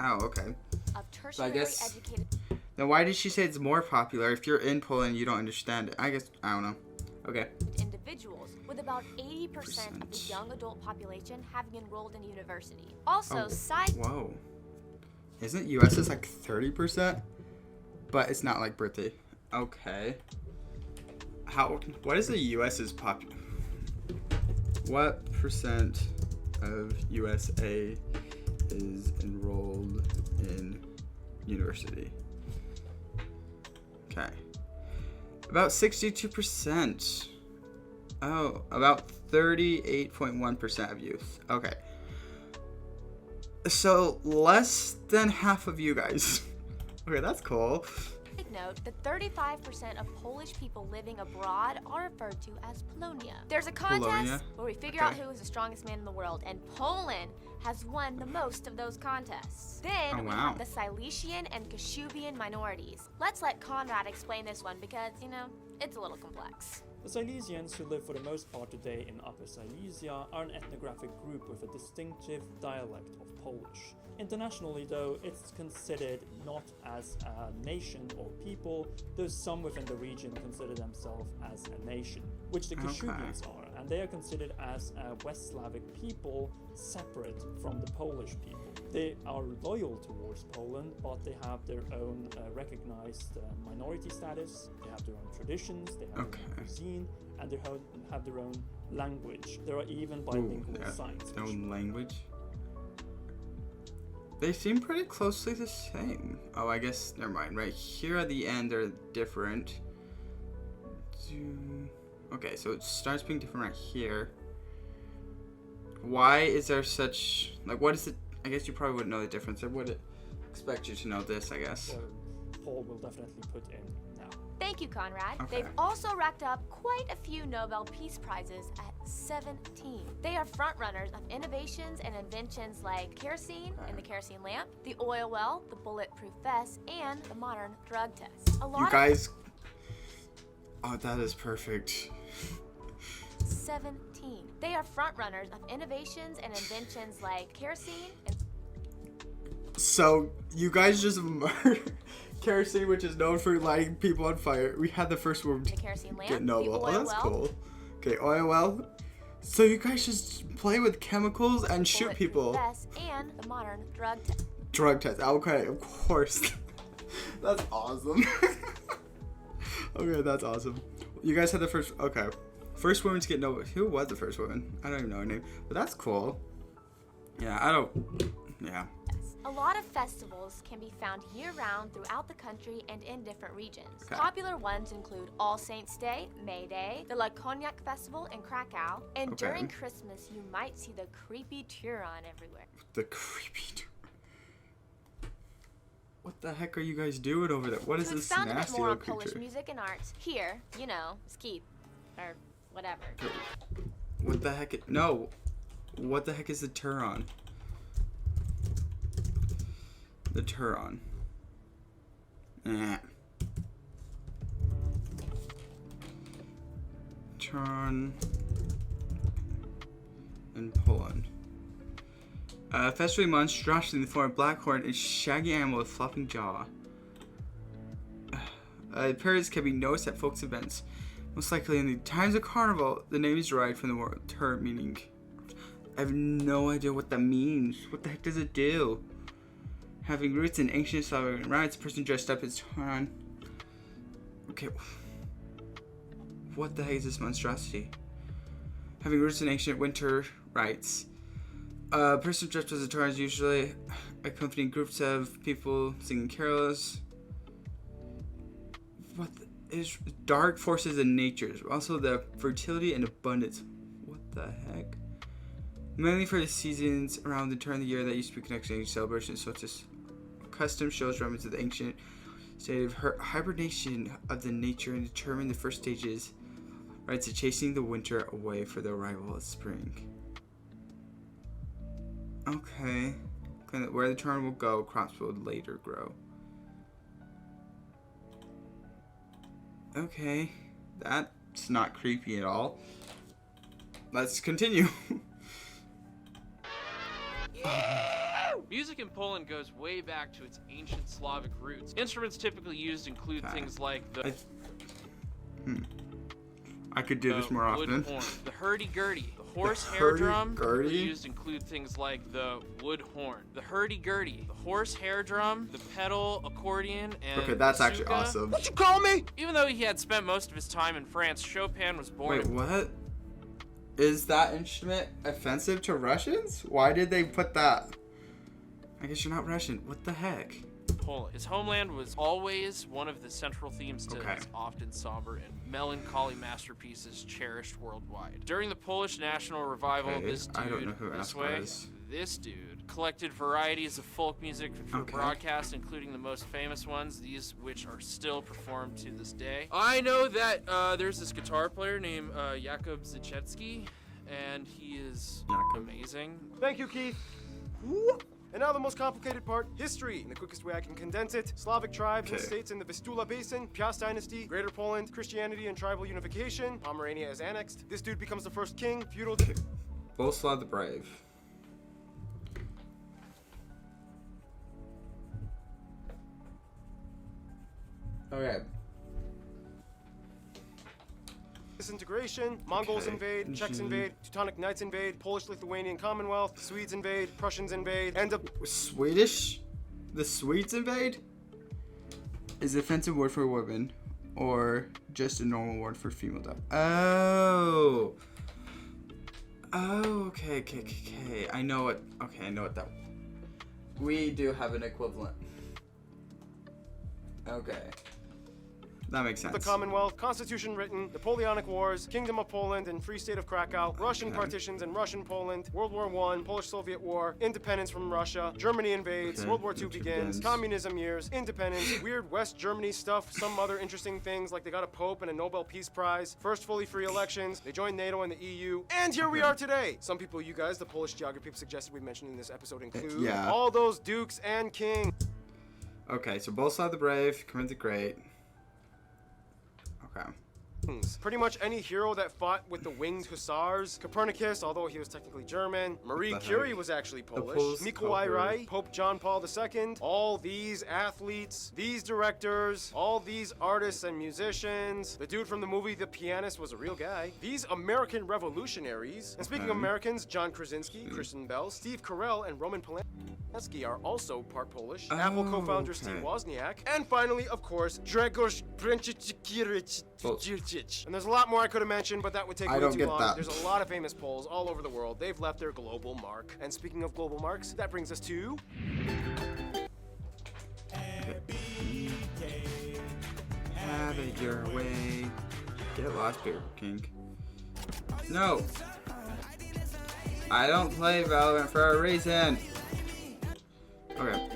Oh, okay.
of tertiary
guess-
educated
Then why did she say it's more popular? If you're in Poland, you don't understand it. I guess, I don't know. Okay.
individuals, with about 80% of the
Percent.
young adult population having enrolled in university. Also,
Oh,
side
Whoa. Isn't US is like 30%? But it's not like birthday. Okay. What is the US's what percent of USA is enrolled in university? Okay. About 62%. Oh, about 38.1% of youth. Okay. So less than half of you guys. Okay, that's cool.
Take note that 35% of Polish people living abroad are referred to as Polonia. There's a contest
Polonia?
where we figure out
Okay.
who is the strongest man in the world, and Poland has won the most of those contests. Then
Oh,
we
wow.
have the Silesian and Kashubian minorities. Let's let Conrad explain this one because, you know, it's a little complex.
The Silesians, who live for the most part today in Upper Silesia, are an ethnographic group with a distinctive dialect of Polish. Internationally, though, it's considered not as a nation or people, though some within the region consider themselves as a nation, which the Kashubians are, and they are considered as a West Slavic people separate from the Polish people. They are loyal towards Poland, but they have their own recognized minority status, they have their own traditions, they have their own cuisine, and they have their own language. There are even bilingual signs.
Their own language. They seem pretty closely the same. Oh, I guess, never mind. Right here at the end, they're different. Okay, so it starts being different right here. Why is there such, like, what is it? I guess you probably wouldn't know the difference. I would expect you to know this, I guess.
So Paul will definitely put in now.
Thank you, Conrad.
Okay.
They've also racked up quite a few Nobel Peace Prizes at 17. They are frontrunners of innovations and inventions like kerosene and the kerosene lamp, the oil well, the bulletproof vest, and the modern drug test. A lot
You guys... Oh, that is perfect.
17. They are frontrunners of innovations and inventions like kerosene and
So, you guys just murdered kerosene, which is known for lighting people on fire. We had the first woman
the kerosene lamp,
get
the
Nobel.
oil
Oh, that's
well,
cool. Okay, oil well. So you guys just play with chemicals and shoot
bulletproof
people.
vest, and the modern drug test.
Drug test. Okay, of course. That's awesome. Okay, that's awesome. You guys had the first... Okay. First woman to get Nobel. Who was the first woman? I don't even know her name. But that's cool. Yeah, I don't... Yeah.
A lot of festivals can be found year-round throughout the country and in different regions.
Okay.
Popular ones include All Saints' Day, May Day, the La Cognac Festival in Krakow, and
Okay.
during Christmas you might see the creepy Turon everywhere.
The creepy... What the heck are you guys doing over there? What is
To
this
expound a bit
nasty
more on
little
Polish
creature?
music and arts, here, you know, Skeet, or whatever.
What the heck? No. What the heck is the Turon? The Turon. Turon in Poland. Festival monstrosity in the form of black horn and shaggy animal with flopping jaw. Parrots can be noticed at folks' events. Most likely in the times of carnival, the name is derived from the word tur, meaning... I have no idea what that means. What the heck does it do? Having roots in ancient Slavic rites, a person dressed up as Turon. Okay. What the heck is this monstrosity? Having roots in ancient winter rites. A person dressed as a Turon is usually accompanying groups of people singing carols. What is dark forces in nature? Also the fertility and abundance. What the heck? Mainly for the seasons around the turn of the year that used to be connected to ancient celebrations, such as custom shows remnants of the ancient state of hibernation of the nature and determine the first stages, right, to chasing the winter away for the arrival of spring. Okay. Where the turn will go, crops will later grow. Okay. That's not creepy at all. Let's continue.
Music in Poland goes way back to its ancient Slavic roots. Instruments typically used include things like the
I could do this more
wood
often.
horn, the hurdy-gurdy, the horsehair
hurdy-gurdy?
drum. Typically used include things like the wood horn, the hurdy-gurdy, the horsehair drum, the pedal accordion, and
Okay, that's
the
actually
suka.
awesome.
What you call me?
Even though he had spent most of his time in France, Chopin was born
Wait,
in
what? Is that instrument offensive to Russians? Why did they put that? I guess you're not Russian. What the heck?
Poland. His homeland was always one of the central themes to
Okay.
his often somber and melancholy masterpieces cherished worldwide. During the Polish national revival,
Okay,
this dude,
I don't know who
this
Aska
way,
is.
this dude collected varieties of folk music for
Okay.
broadcast, including the most famous ones, these which are still performed to this day. I know that there's this guitar player named Jakub Zaczewski, and he is
Jakub.
amazing.
Thank you, Keith. And now the most complicated part, history. In the quickest way I can condense it, Slavic tribes and
Okay.
states in the Vistula Basin, Piast dynasty, Greater Poland, Christianity and tribal unification, Pomerania is annexed. This dude becomes the first king, feudal...
Boleslav the Brave. Okay.
Disintegration, Mongols
Okay.
invade, Czechs invade, Teutonic Knights invade, Polish-Lithuanian Commonwealth, Swedes invade, Prussians invade, end up...
Swedish? The Swedes invade? Is offensive word for woman, or just a normal word for female dog? Oh. Oh, okay. I know what that. We do have an equivalent. Okay. That makes sense.
The Commonwealth, Constitution written, Napoleonic Wars, Kingdom of Poland and Free State of Krakow, Russian
Okay.
partitions in Russian Poland, World War I, Polish-Soviet War, independence from Russia, Germany invades,
Okay,
World War II
World War II
begins,
begins.
communism years, independence, weird West Germany stuff, some other interesting things like they got a Pope and a Nobel Peace Prize, first fully free elections, they joined NATO and the EU, and here we
Okay.
are today. Some people, you guys, the Polish geography suggested we mentioned in this episode include
yeah.
all those dukes and kings.
Okay, so Boleslav the Brave, Corinth the Great. Okay.
Pretty much any hero that fought with the winged hussars. Copernicus, although he was technically German. Marie
What the
Curie
heck?
was actually Polish.
Poles
Mikołaj
cover.
Rai, Pope John Paul II. All these athletes, these directors, all these artists and musicians. The dude from the movie The Pianist was a real guy. These American revolutionaries. And speaking of
Okay.
Americans, John Krasinski, Kristen Bell, Steve Carell, and Roman Polanski are also part Polish. Apple
Oh,
co-founder Steve
okay.
Wozniak. And finally, of course, Grzegorz Principkiewicz.
Well-
And there's a lot more I could have mentioned, but that would take
I
way
don't
too
get
long.
that.
There's a lot of famous Poles all over the world. They've left their global mark. And speaking of global marks, that brings us to...
Have it your way. Get lost, Beer King. No. I don't play Valorant for a reason. Okay.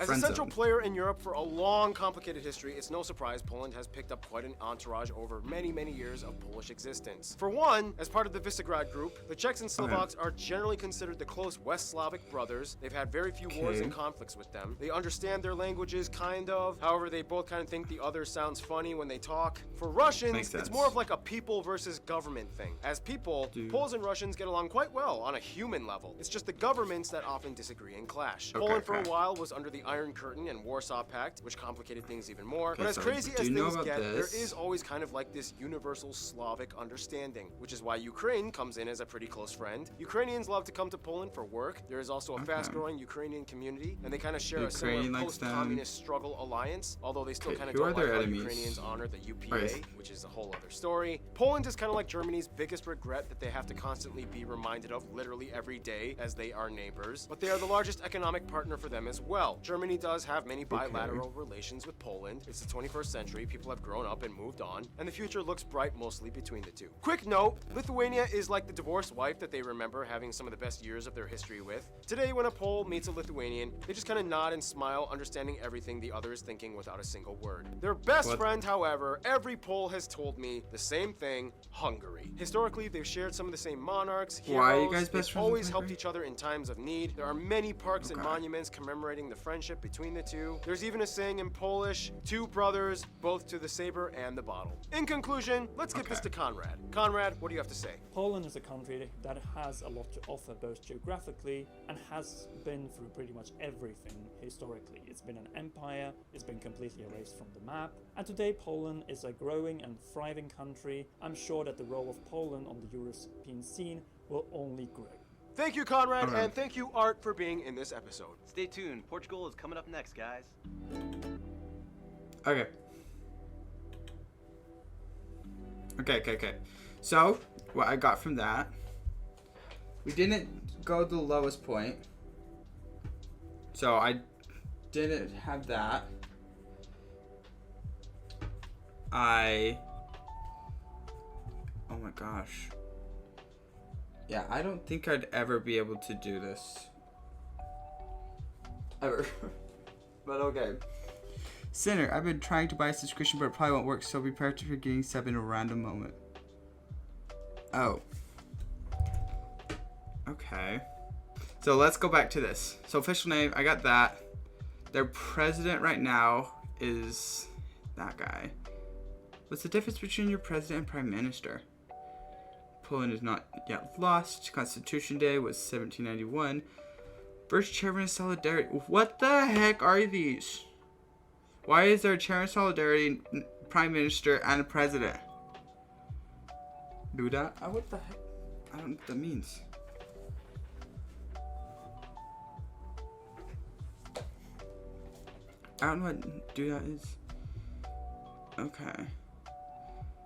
As a
Friend
central
zone.
player in Europe for a long, complicated history, it's no surprise Poland has picked up quite an entourage over many, many years of Polish existence. For one, as part of the Visegrad Group, the Czechs and Slovaks are generally considered the close West Slavic brothers. They've had very few wars
Okay.
and conflicts with them. They understand their languages, kind of. However, they both kind of think the other sounds funny when they talk. For Russians,
Makes
it's
sense.
more of like a people versus government thing. As people,
Dude.
Poles and Russians get along quite well on a human level. It's just the governments that often disagree and clash.
Okay,
Poland for a
okay.
while was under the Iron Curtain and Warsaw Pact, which complicated things even more.
Okay,
But as
so
crazy
do
as
you know
things
about
get, there
this?
is always kind of like this universal Slavic understanding, which is why Ukraine comes in as a pretty close friend. Ukrainians love to come to Poland for work. There is also a
Okay.
fast-growing Ukrainian community, and they kind of share a
Ukraine
similar
likes them.
post-communist struggle alliance, although they still
Okay,
kind of
who
don't
are their
like how
enemies?
Ukrainians honor the UPA,
Right.
which is a whole other story. Poland is kind of like Germany's biggest regret that they have to constantly be reminded of literally every day as they are neighbors, but they are the largest economic partner for them as well. Germany does have many bilateral relations with Poland. It's the 21st century, people have grown up and moved on, and the future looks bright mostly between the two. Quick note, Lithuania is like the divorced wife that they remember having some of the best years of their history with. Today, when a Pole meets a Lithuanian, they just kind of nod and smile, understanding everything the other is thinking without a single word. Their best
What?
friend, however, every Pole has told me the same thing, Hungary. Historically, they've shared some of the same monarchs, heroes.
Why are you guys best
They've
friends with
always helped
Hungary?
each other in times of need. There are many parks and
Okay.
monuments commemorating the friendship between the two. There's even a saying in Polish, two brothers, both to the saber and the bottle. In conclusion, let's get this
Okay.
to Conrad. Conrad, what do you have to say?
Poland is a country that has a lot to offer both geographically and has been through pretty much everything historically. It's been an empire, it's been completely erased from the map, and today Poland is a growing and thriving country. I'm sure that the role of Poland on the European scene will only grow.
Thank you, Conrad,
Okay.
and thank you, Art, for being in this episode.
Stay tuned. Portugal is coming up next, guys.
Okay. Okay. So, what I got from that, we didn't go to the lowest point. So, I didn't have that. Oh my gosh. Yeah, I don't think I'd ever be able to do this. Ever. But okay. Sinner, I've been trying to buy a subscription, but it probably won't work, so be prepared for getting sub in a random moment. Oh. Okay. So let's go back to this. So official name, I got that. Their president right now is that guy. What's the difference between your president and prime minister? Poland is not yet lost. Constitution Day was 1791. First chairman of Solidarity. What the heck are these? Why is there a chairman of Solidarity, prime minister, and a president? Duda? What the heck? I don't know what that means. I don't know what Duda is. Okay.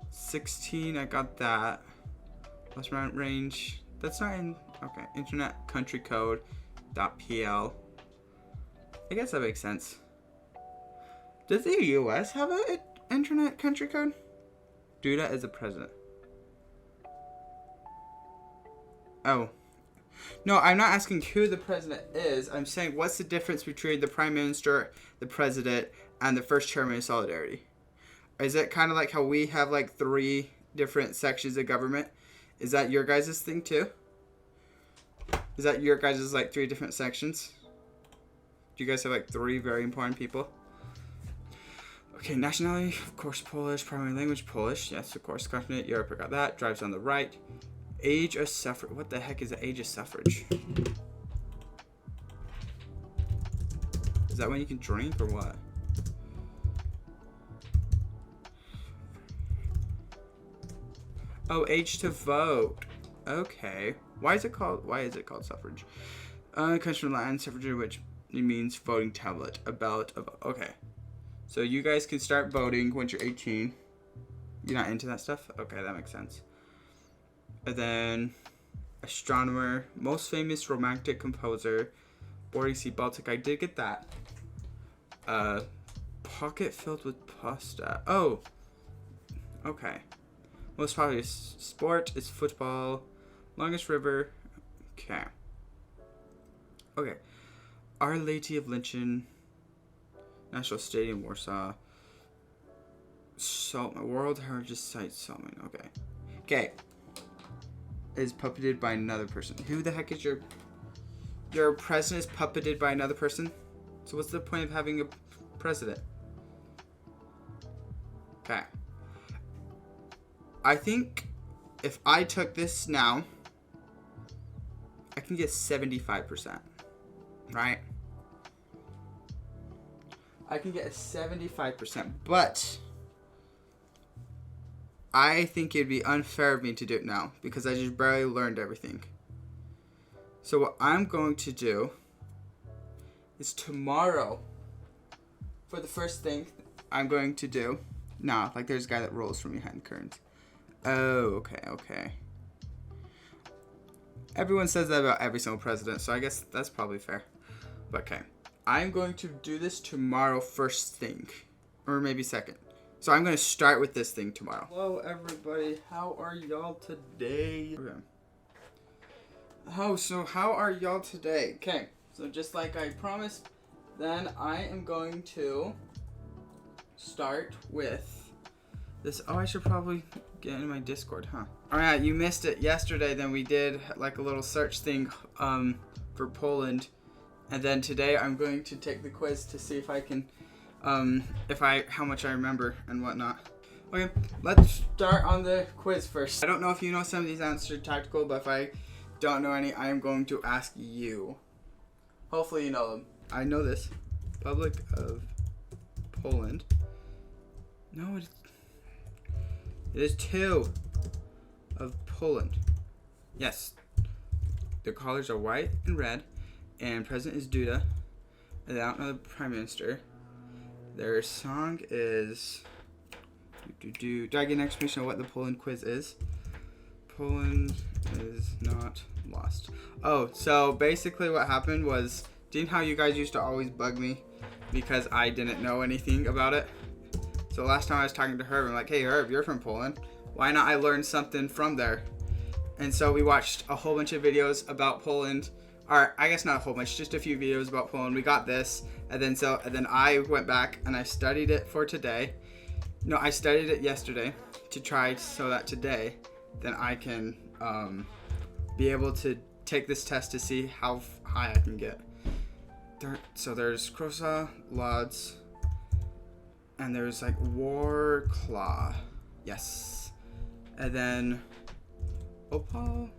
16, I got that. Plus round range. That's not in. Okay. Internet country code. .pl. I guess that makes sense. Does the US have an internet country code? Duda is the president. Oh. No, I'm not asking who the president is. I'm saying what's the difference between the prime minister, the president, and the first chairman of Solidarity? Is it kind of like how we have like 3 different sections of government? Is that your guys' thing too? Is that your guys' like 3 different sections? Do you guys have like 3 very important people? Okay, nationality, of course, Polish. Primary language, Polish. Yes, of course. Continent, Europe, I got that. Drives on the right. Age of suffrage. What the heck is the age of suffrage? Is that when you can drink or what? Oh, age to vote. Okay. Why is it called suffrage? Comes from Latin suffrage, which means voting tablet. A ballot of. Okay. So you guys can start voting once you're 18. You're not into that stuff? Okay, that makes sense. And then astronomer, most famous romantic composer, Boris C. Baltic. I did get that. Pocket filled with pasta. Oh. Okay. Most popular sport is football. Longest river. Okay. Okay. Our Lady of Lynchon. National Stadium, Warsaw. World Heritage Site, Solomon. Okay. Okay. Is puppeted by another person. Who the heck is your president is puppeted by another person? So what's the point of having a president? Okay. I think if I took this now, I can get 75%. Right? I can get a 75%, but I think it'd be unfair of me to do it now because I just barely learned everything. So what I'm going to do is tomorrow, for the first thing I'm going to do, nah, like there's a guy that rolls from behind the curtains. Oh, okay. Everyone says that about every single president, so I guess that's probably fair. But okay. I'm going to do this tomorrow first thing. Or maybe second. So I'm going to start with this thing tomorrow. Hello, everybody. How are y'all today? Okay. So how are y'all today? Okay. So just like I promised, then I am going to start with this. Oh, I should probably get in my Discord, huh? Alright, you missed it yesterday. Then we did like a little search thing for Poland. And then today I'm going to take the quiz to see if I can, how much I remember and whatnot. Okay, let's start on the quiz first. I don't know if you know some of these answers tactical, but if I don't know any, I am going to ask you. Hopefully you know them. I know this. Republic of Poland. No, it is 2 of Poland. Yes. The colors are white and red. And president is Duda. And I don't know the prime minister. Their song is. Do I get an explanation of what the Poland quiz is? Poland is not lost. Oh, so basically what happened was, didn't how you guys used to always bug me because I didn't know anything about it? So last time I was talking to Herb, I'm like, hey Herb, you're from Poland. Why not I learn something from there? And so we watched a whole bunch of videos about Poland. Or I guess not a whole bunch, just a few videos about Poland. We got this, and then I went back and I studied it for today. No, I studied it yesterday to try so that today, then I can be able to take this test to see how high I can get. So there's Krosa, Lodz, and there's like Warclaw. Yes. And then Opal.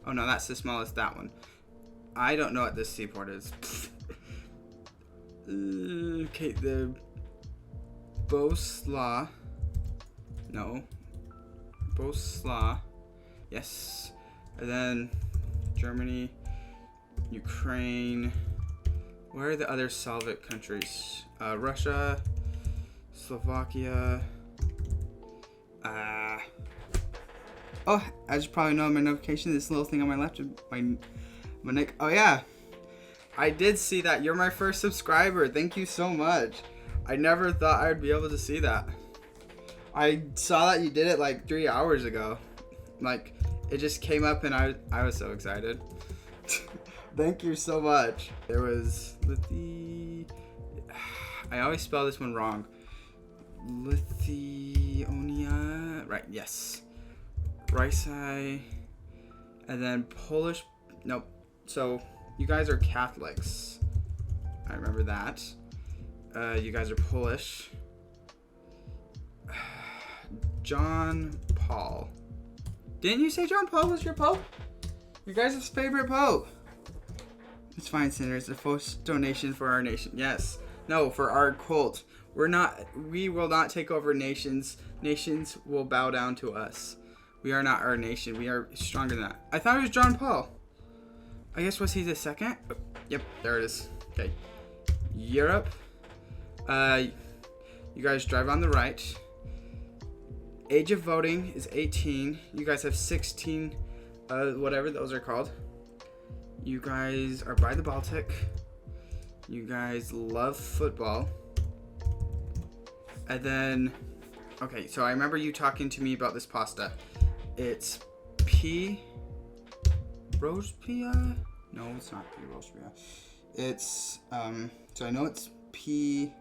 Oh no, that's the smallest, that one. I don't know what this seaport is. Okay, the Bosla. No. Bosla. Yes. And then Germany, Ukraine. Where are the other Slavic countries? Russia, Slovakia. Oh, as you probably know, my notification, this little thing on my left, my nick. Oh yeah, I did see that. You're my first subscriber. Thank you so much. I never thought I would be able to see that. I saw that you did it like 3 hours ago. Like, it just came up and I was so excited. Thank you so much. There was I always spell this one wrong. Lithuania. Right, yes. Rysai. And then Polish. Nope. So, you guys are Catholics. I remember that. You guys are Polish. John Paul. Didn't you say John Paul was your pope? Your guys' favorite pope. It's fine, sinners. The first donation for our nation. Yes. No, for our cult. We will not take over nations. Nations will bow down to us. We are not our nation. We are stronger than that. I thought it was John Paul. I guess, was he the second? Oh, yep, there it is. Okay. Europe. You guys drive on the right. Age of voting is 18. You guys have 16, whatever those are called. You guys are by the Baltic. You guys love football. And then, okay, so I remember you talking to me about this pasta. It's P. Rospia? No, it's not P. Rospia. It's, so I know it's P.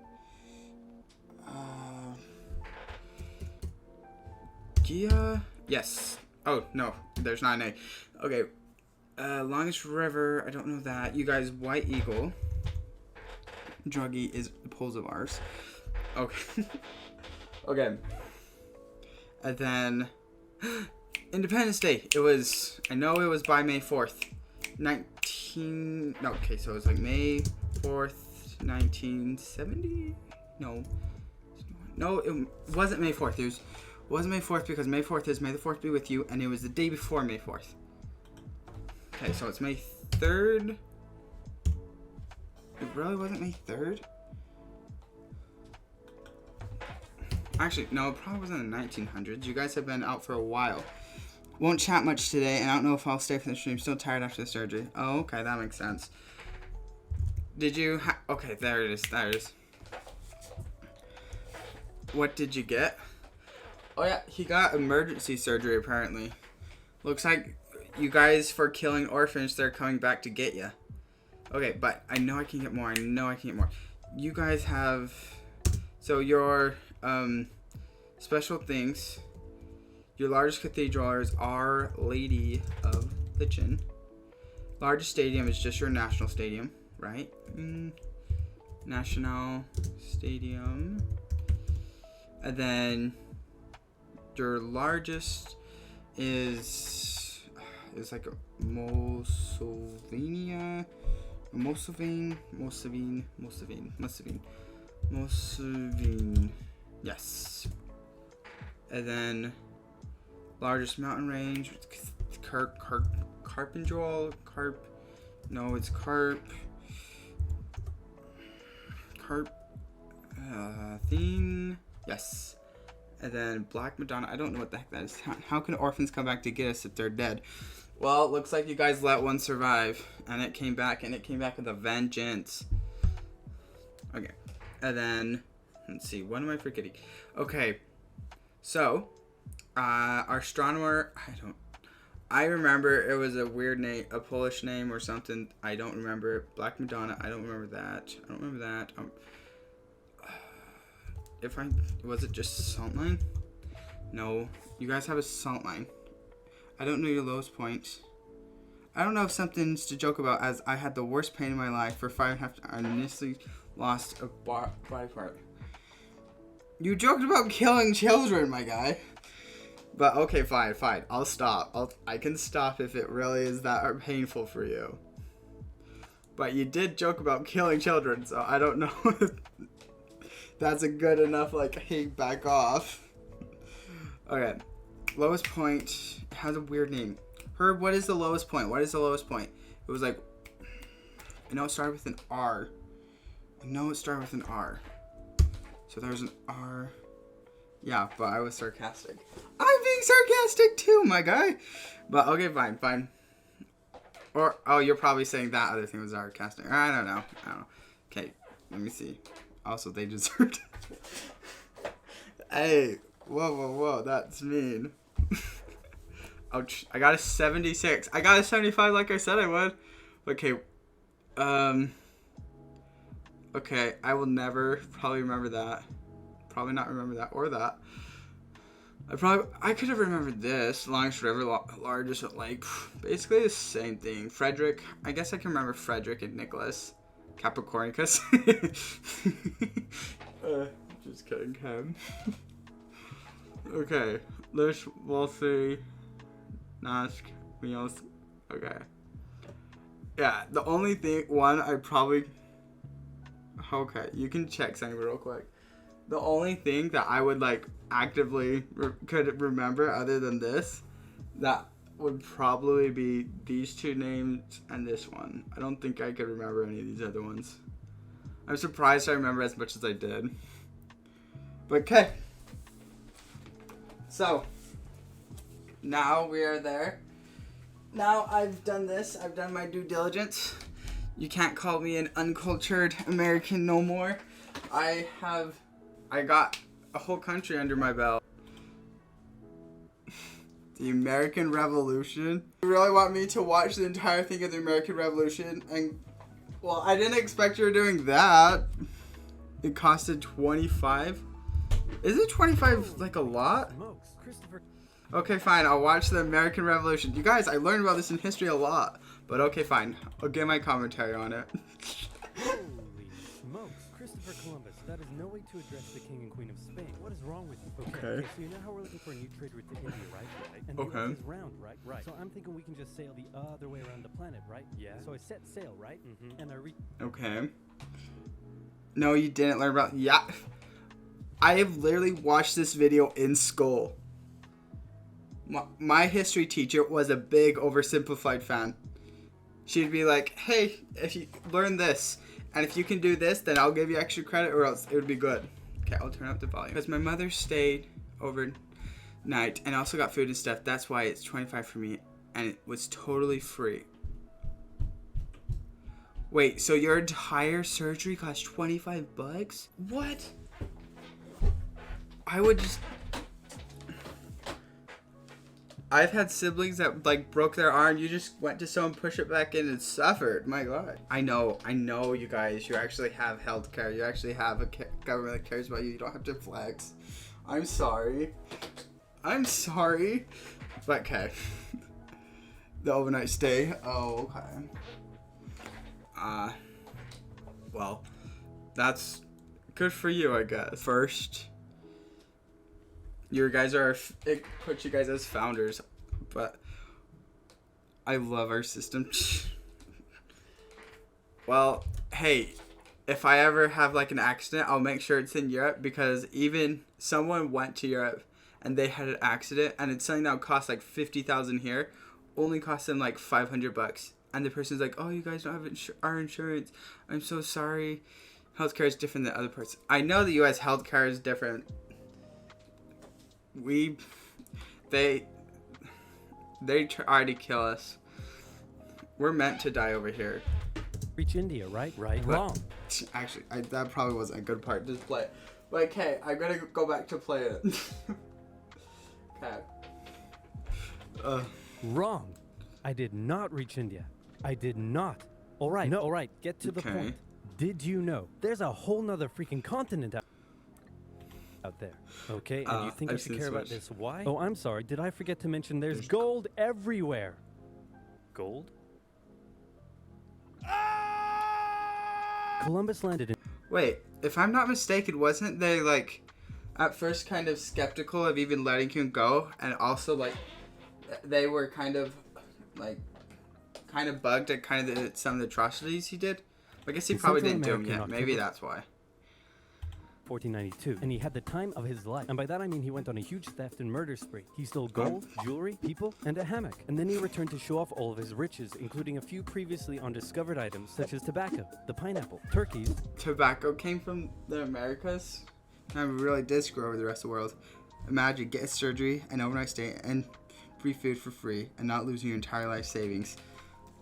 Gia? Yes. Oh, no, there's not an A. Okay. Longest river, I don't know that. You guys, White Eagle. Druggy is the poles of ours. Okay. Okay. And then Independence Day. I know it was by May 4th. Okay, so it was like May 4th, 1970? No, it wasn't May 4th. It wasn't May 4th because May 4th is May the 4th be with you, and it was the day before May 4th. Okay, so it's May 3rd. It really wasn't May 3rd? Actually, no, it probably wasn't in the 1900s. You guys have been out for a while. Won't chat much today, and I don't know if I'll stay for the stream. Still tired after the surgery. Oh, okay, that makes sense. Did you okay, there it is. There it is. What did you get? Oh yeah, he got emergency surgery apparently. Looks like you guys, for killing orphans, they're coming back to get you. Okay, but I know I can get more. You guys have, so your special things. Your largest cathedral is Our Lady of the Chin. Largest stadium is just your national stadium, right? National stadium. And then your largest is like a Mosovina. Mosovine. Yes. And then largest mountain range, Carpendrol. No, it's Theme. Yes. And then Black Madonna. I don't know what the heck that is. How can orphans come back to get us if they're dead? Well, it looks like you guys let one survive, and it came back with a vengeance. Okay. And then, let's see, what am I forgetting? Okay. So, our astronomer, I remember it was a weird name, a Polish name or something. I don't remember it. Black Madonna. I don't remember that. I don't remember that. Was it just salt line? No. You guys have a salt line. I don't know your lowest point. I don't know if something's to joke about, as I had the worst pain in my life for 5.5 hours. I initially lost a body part. You joked about killing children, my guy. But okay, fine. I'll stop. I can stop if it really is that painful for you. But you did joke about killing children, so I don't know if that's a good enough, like, hey, back off. Okay. Lowest point has a weird name. Herb, what is the lowest point? What is the lowest point? It was like, I know it started with an R. So there's an R. Yeah, but I was sarcastic. I'm being sarcastic too, my guy. But okay, fine. Or, oh, you're probably saying that other thing was sarcastic. I don't know. Okay, let me see. Also, they deserved it. Hey, whoa, that's mean. Ouch. I got a 76. I got a 75 like I said I would. Okay. Okay, I will never probably remember that. Probably not remember that or that. I could have remembered this. Longest river, largest lake. Basically the same thing. Frederick. I guess I can remember Frederick and Nicholas. Capricornicus. Just kidding, Cam. Okay. Lish, Wolsey, Nask, Mios. Okay. Yeah, the only one I probably... Okay, you can check something real quick. The only thing that I would, like, actively could remember other than this, that would probably be these two names and this one. I don't think I could remember any of these other ones. I'm surprised I remember as much as I did. But okay. So, now we are there. Now I've done this. I've done my due diligence. You can't call me an uncultured American no more. I got a whole country under my belt. The American Revolution. You really want me to watch the entire thing of the American Revolution? And, well, I didn't expect you were doing that. It costed 25. Is it 25 like a lot? Okay, fine. I'll watch the American Revolution. You guys, I learned about this in history a lot. But okay, fine. I'll get my commentary on it.
Holy smokes, Christopher Columbus. That is no way to address the King and Queen of Spain. What is wrong with you? Okay. So you know how we're looking for a new trade route to India, right? And the Earth is round, right? Right. So I'm thinking we can just sail the other way around the planet, right? Yeah. So I set sail, right? Mm-hmm. And
Okay. No, you didn't learn about... Yeah. I have literally watched this video in school. My history teacher was a big oversimplified fan. She'd be like, hey, if you learn this, and if you can do this, then I'll give you extra credit, or else it would be good. Okay, I'll turn up the volume. Because my mother stayed overnight and also got food and stuff. That's why it's 25 for me, and it was totally free. Wait, so your entire surgery cost 25 bucks? What? I would just... I've had siblings that, like, broke their arm. You just went to someone, push it back in, and suffered. My God. I know, you guys. You actually have healthcare. You actually have a government that cares about you. You don't have to flex. I'm sorry. But, okay. The overnight stay. Oh, okay. Well, that's good for you, I guess. First... You guys it puts you guys as founders, but I love our system. Well, hey, if I ever have like an accident, I'll make sure it's in Europe, because even someone went to Europe and they had an accident, and it's something that would cost like 50,000 here, only cost them like 500 bucks. And the person's like, oh, you guys don't have our insurance. I'm so sorry. Healthcare is different than other parts. I know the U.S. healthcare is different. They try to kill us. We're meant to die over here.
reach India, right? Right.
But,
Wrong.
actually, that probably wasn't a good part. Just play it. But okay, I'm gonna go back to play it. Okay.
Wrong. I did not reach India. I did not. All right, no, all right, get to the
Okay.
point. Did you know there's a whole nother freaking continent out there? Okay, and you think I
I've
should
seen
care about
Switch.
this? Why? Oh, I'm sorry. Did I forget to mention there's gold everywhere? Gold? Columbus landed in
Wait, if I'm not mistaken, wasn't they like at first kind of skeptical of even letting him go, and also like they were kind of bugged at kind of some of the atrocities he did? I guess he
In
probably
Central
didn't do them
America in
yet. Maybe
October.
that's why.
1492, and he had the time of his life. And by that I mean he went on a huge theft and murder spree. He stole gold, jewelry, people, and a hammock. And then he returned to show off all of his riches, including a few previously undiscovered items such as tobacco, the pineapple, turkeys,
Tobacco came from the Americas and really did screw over the rest of the world. Imagine getting surgery, an overnight stay, and free food for free, and not losing your entire life savings.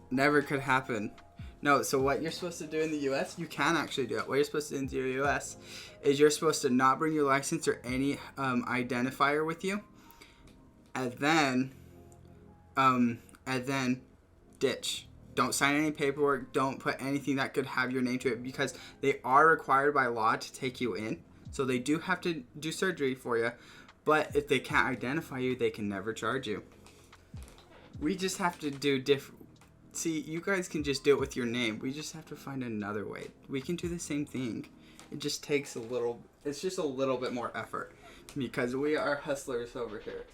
Never could happen. No, so what you're supposed to do in the U.S., you can actually do it. What you're supposed to do in the U.S. is you're supposed to not bring your license or any identifier with you, and then ditch. Don't sign any paperwork. Don't put anything that could have your name to it, because they are required by law to take you in. So they do have to do surgery for you, but if they can't identify you, they can never charge you. We just have to do different. See, you guys can just do it with your name. We just have to find another way. We can do the same thing. It just takes it's just a little bit more effort, because we are hustlers over here.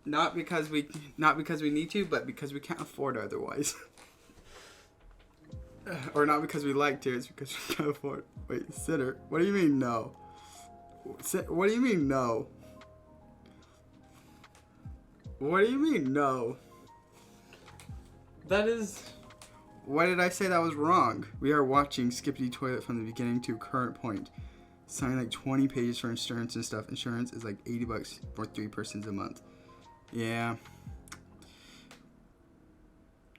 Not because we need to, but because we can't afford otherwise. Or not because we like to, it's because we can't afford. Wait, Sitter, what do you mean no? What do you mean no? What do you mean no? That is... Why did I say that was wrong? We are watching Skippity Toilet from the beginning to current point. Signing like 20 pages for insurance and stuff. Insurance is like $80 for 3 persons a month. Yeah.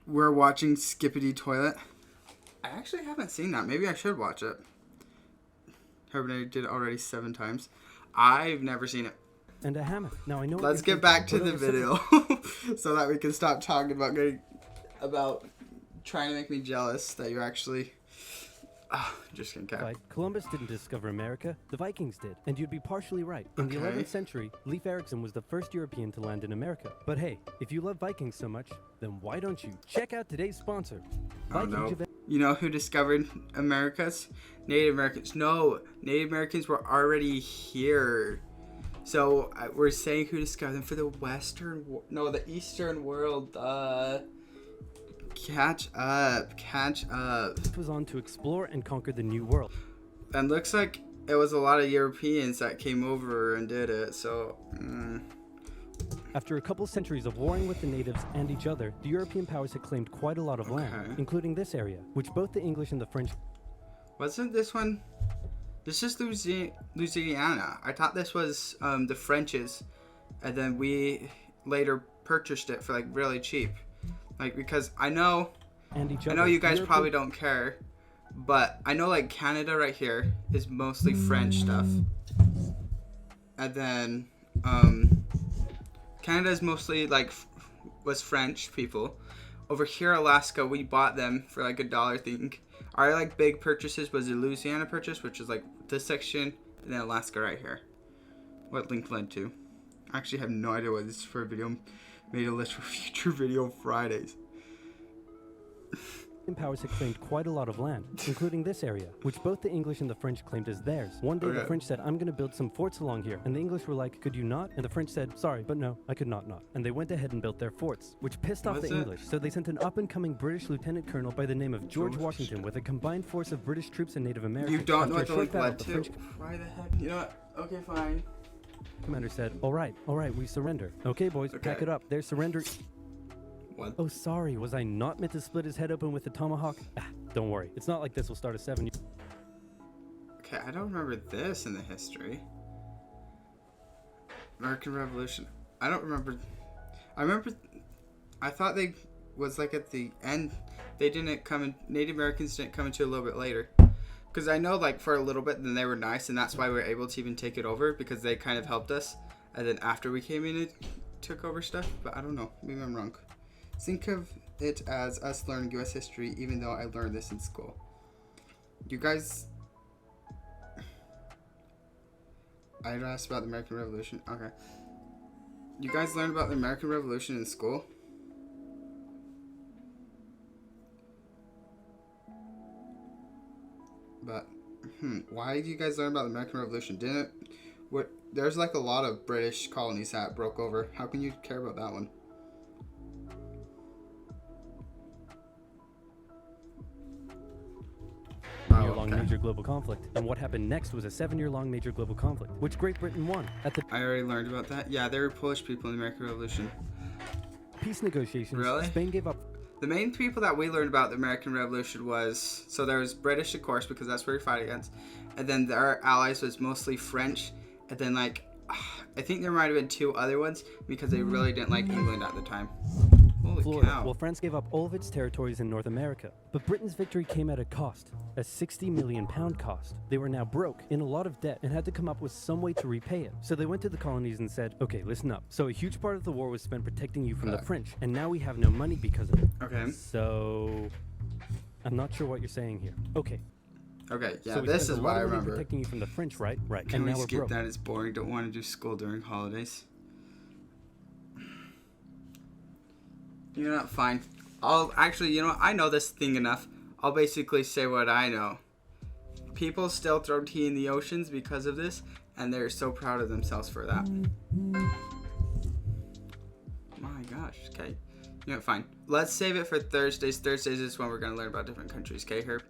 We're watching Skippity Toilet. I actually haven't seen that. Maybe I should watch it. Herb did it already 7 times. I've never seen it.
and a hammock. Now I know.
Let's get back to the video so that we can stop talking about trying to make me jealous that you're actually. Just kidding, Cap.
Columbus didn't discover America, the Vikings did. And you'd be partially right. In the 11th century, Leif Erikson was the first European to land in America. But hey, if you love Vikings so much, then why don't you check out today's sponsor, Vikings.
You know who discovered Americas? Native Americans. No, Native Americans were already here. So we're saying who discovered them for the the Eastern world. Catch up.
Was on to explore and conquer the New World.
And looks like it was a lot of Europeans that came over and did it, so...
After a couple centuries of warring with the natives and each other, the European powers had claimed quite a lot of land, including this area, which both the English and the French...
Wasn't this one... This is Louisiana. I thought this was the French's, and then we later purchased it for like really cheap. Like, because I know you guys probably don't care, but I know like Canada right here is mostly French stuff. And then Canada is mostly like was French people. Over here, Alaska, we bought them for like $1 thing. Our like big purchases was the Louisiana purchase, which is like this section, and then Alaska right here. What link led to? I actually have no idea what this is for a video. Made a list for future video Fridays.
Powers had claimed quite a lot of land, including this area, which both the English and the French claimed as theirs. One day the French said, "I'm going to build some forts along here," and the English were like, "Could you not?" And the French said, "Sorry, but no, I could not." And they went ahead and built their forts, which pissed off the English, so they sent an up-and-coming British lieutenant colonel by the name of George Washington with a combined force of British troops and Native Americans.
You don't know
After
what
a short
the link
battle,
led to? Why the heck? You know what? Okay, fine.
Commander said, all right, we surrender. Okay, boys, pack it up. They're surrendering.
What?
Oh, sorry, was I not meant to split his head open with a tomahawk? Don't worry, it's not like this will start a 7 year.
Okay, I don't remember this in the history. American Revolution. I don't remember. I thought they was like at the end. They didn't come in. Native Americans didn't come into a little bit later. Because I know like for a little bit, then they were nice, and that's why we were able to even take it over, because they kind of helped us. And then after we came in, took over stuff, but I don't know. Maybe I'm wrong. Think of it as us learning U.S. history, even though I learned this in school. You guys... I asked about the American Revolution. Okay. You guys learned about the American Revolution in school? But, why do you guys learn about the American Revolution? There's like a lot of British colonies that broke over. How can you care about that one?
Year-long major global conflict, and what happened next was a 7-year-long major global conflict, which Great Britain won. At the
I already learned about that. Yeah, they were Polish people in the American Revolution.
peace negotiations,
Really?
Spain gave up.
The main people that we learned about the American Revolution was, so there was British, of course, because that's where we fight against, and then their allies was mostly French, and then like, I think there might have been 2 other ones because they really didn't like England at the time. Holy
Florida.
cow.
Well, France gave up all of its territories in North America, but Britain's victory came at a cost, a £60 million cost. They were now broke, in a lot of debt, and had to come up with some way to repay it. So they went to the colonies and said, okay, listen up. So a huge part of the war was spent protecting you from the French, and now we have no money because of it.
Okay.
So I'm not sure what you're saying here. Okay.
Okay, yeah,
So we
this
spent
is
a lot
what I
of money
remember.
protecting you from the French, right? Right.
Can
and
we
now we're
skip
broke.
that? It's boring. Don't want to do school during holidays. You know what? Fine. I'll actually, you know what? I know this thing enough. I'll basically say what I know. People still throw tea in the oceans because of this, and they're so proud of themselves for that. My gosh. Okay. You know what? Fine. Let's save it for Thursdays. Thursdays is when we're going to learn about different countries. Okay, Herb?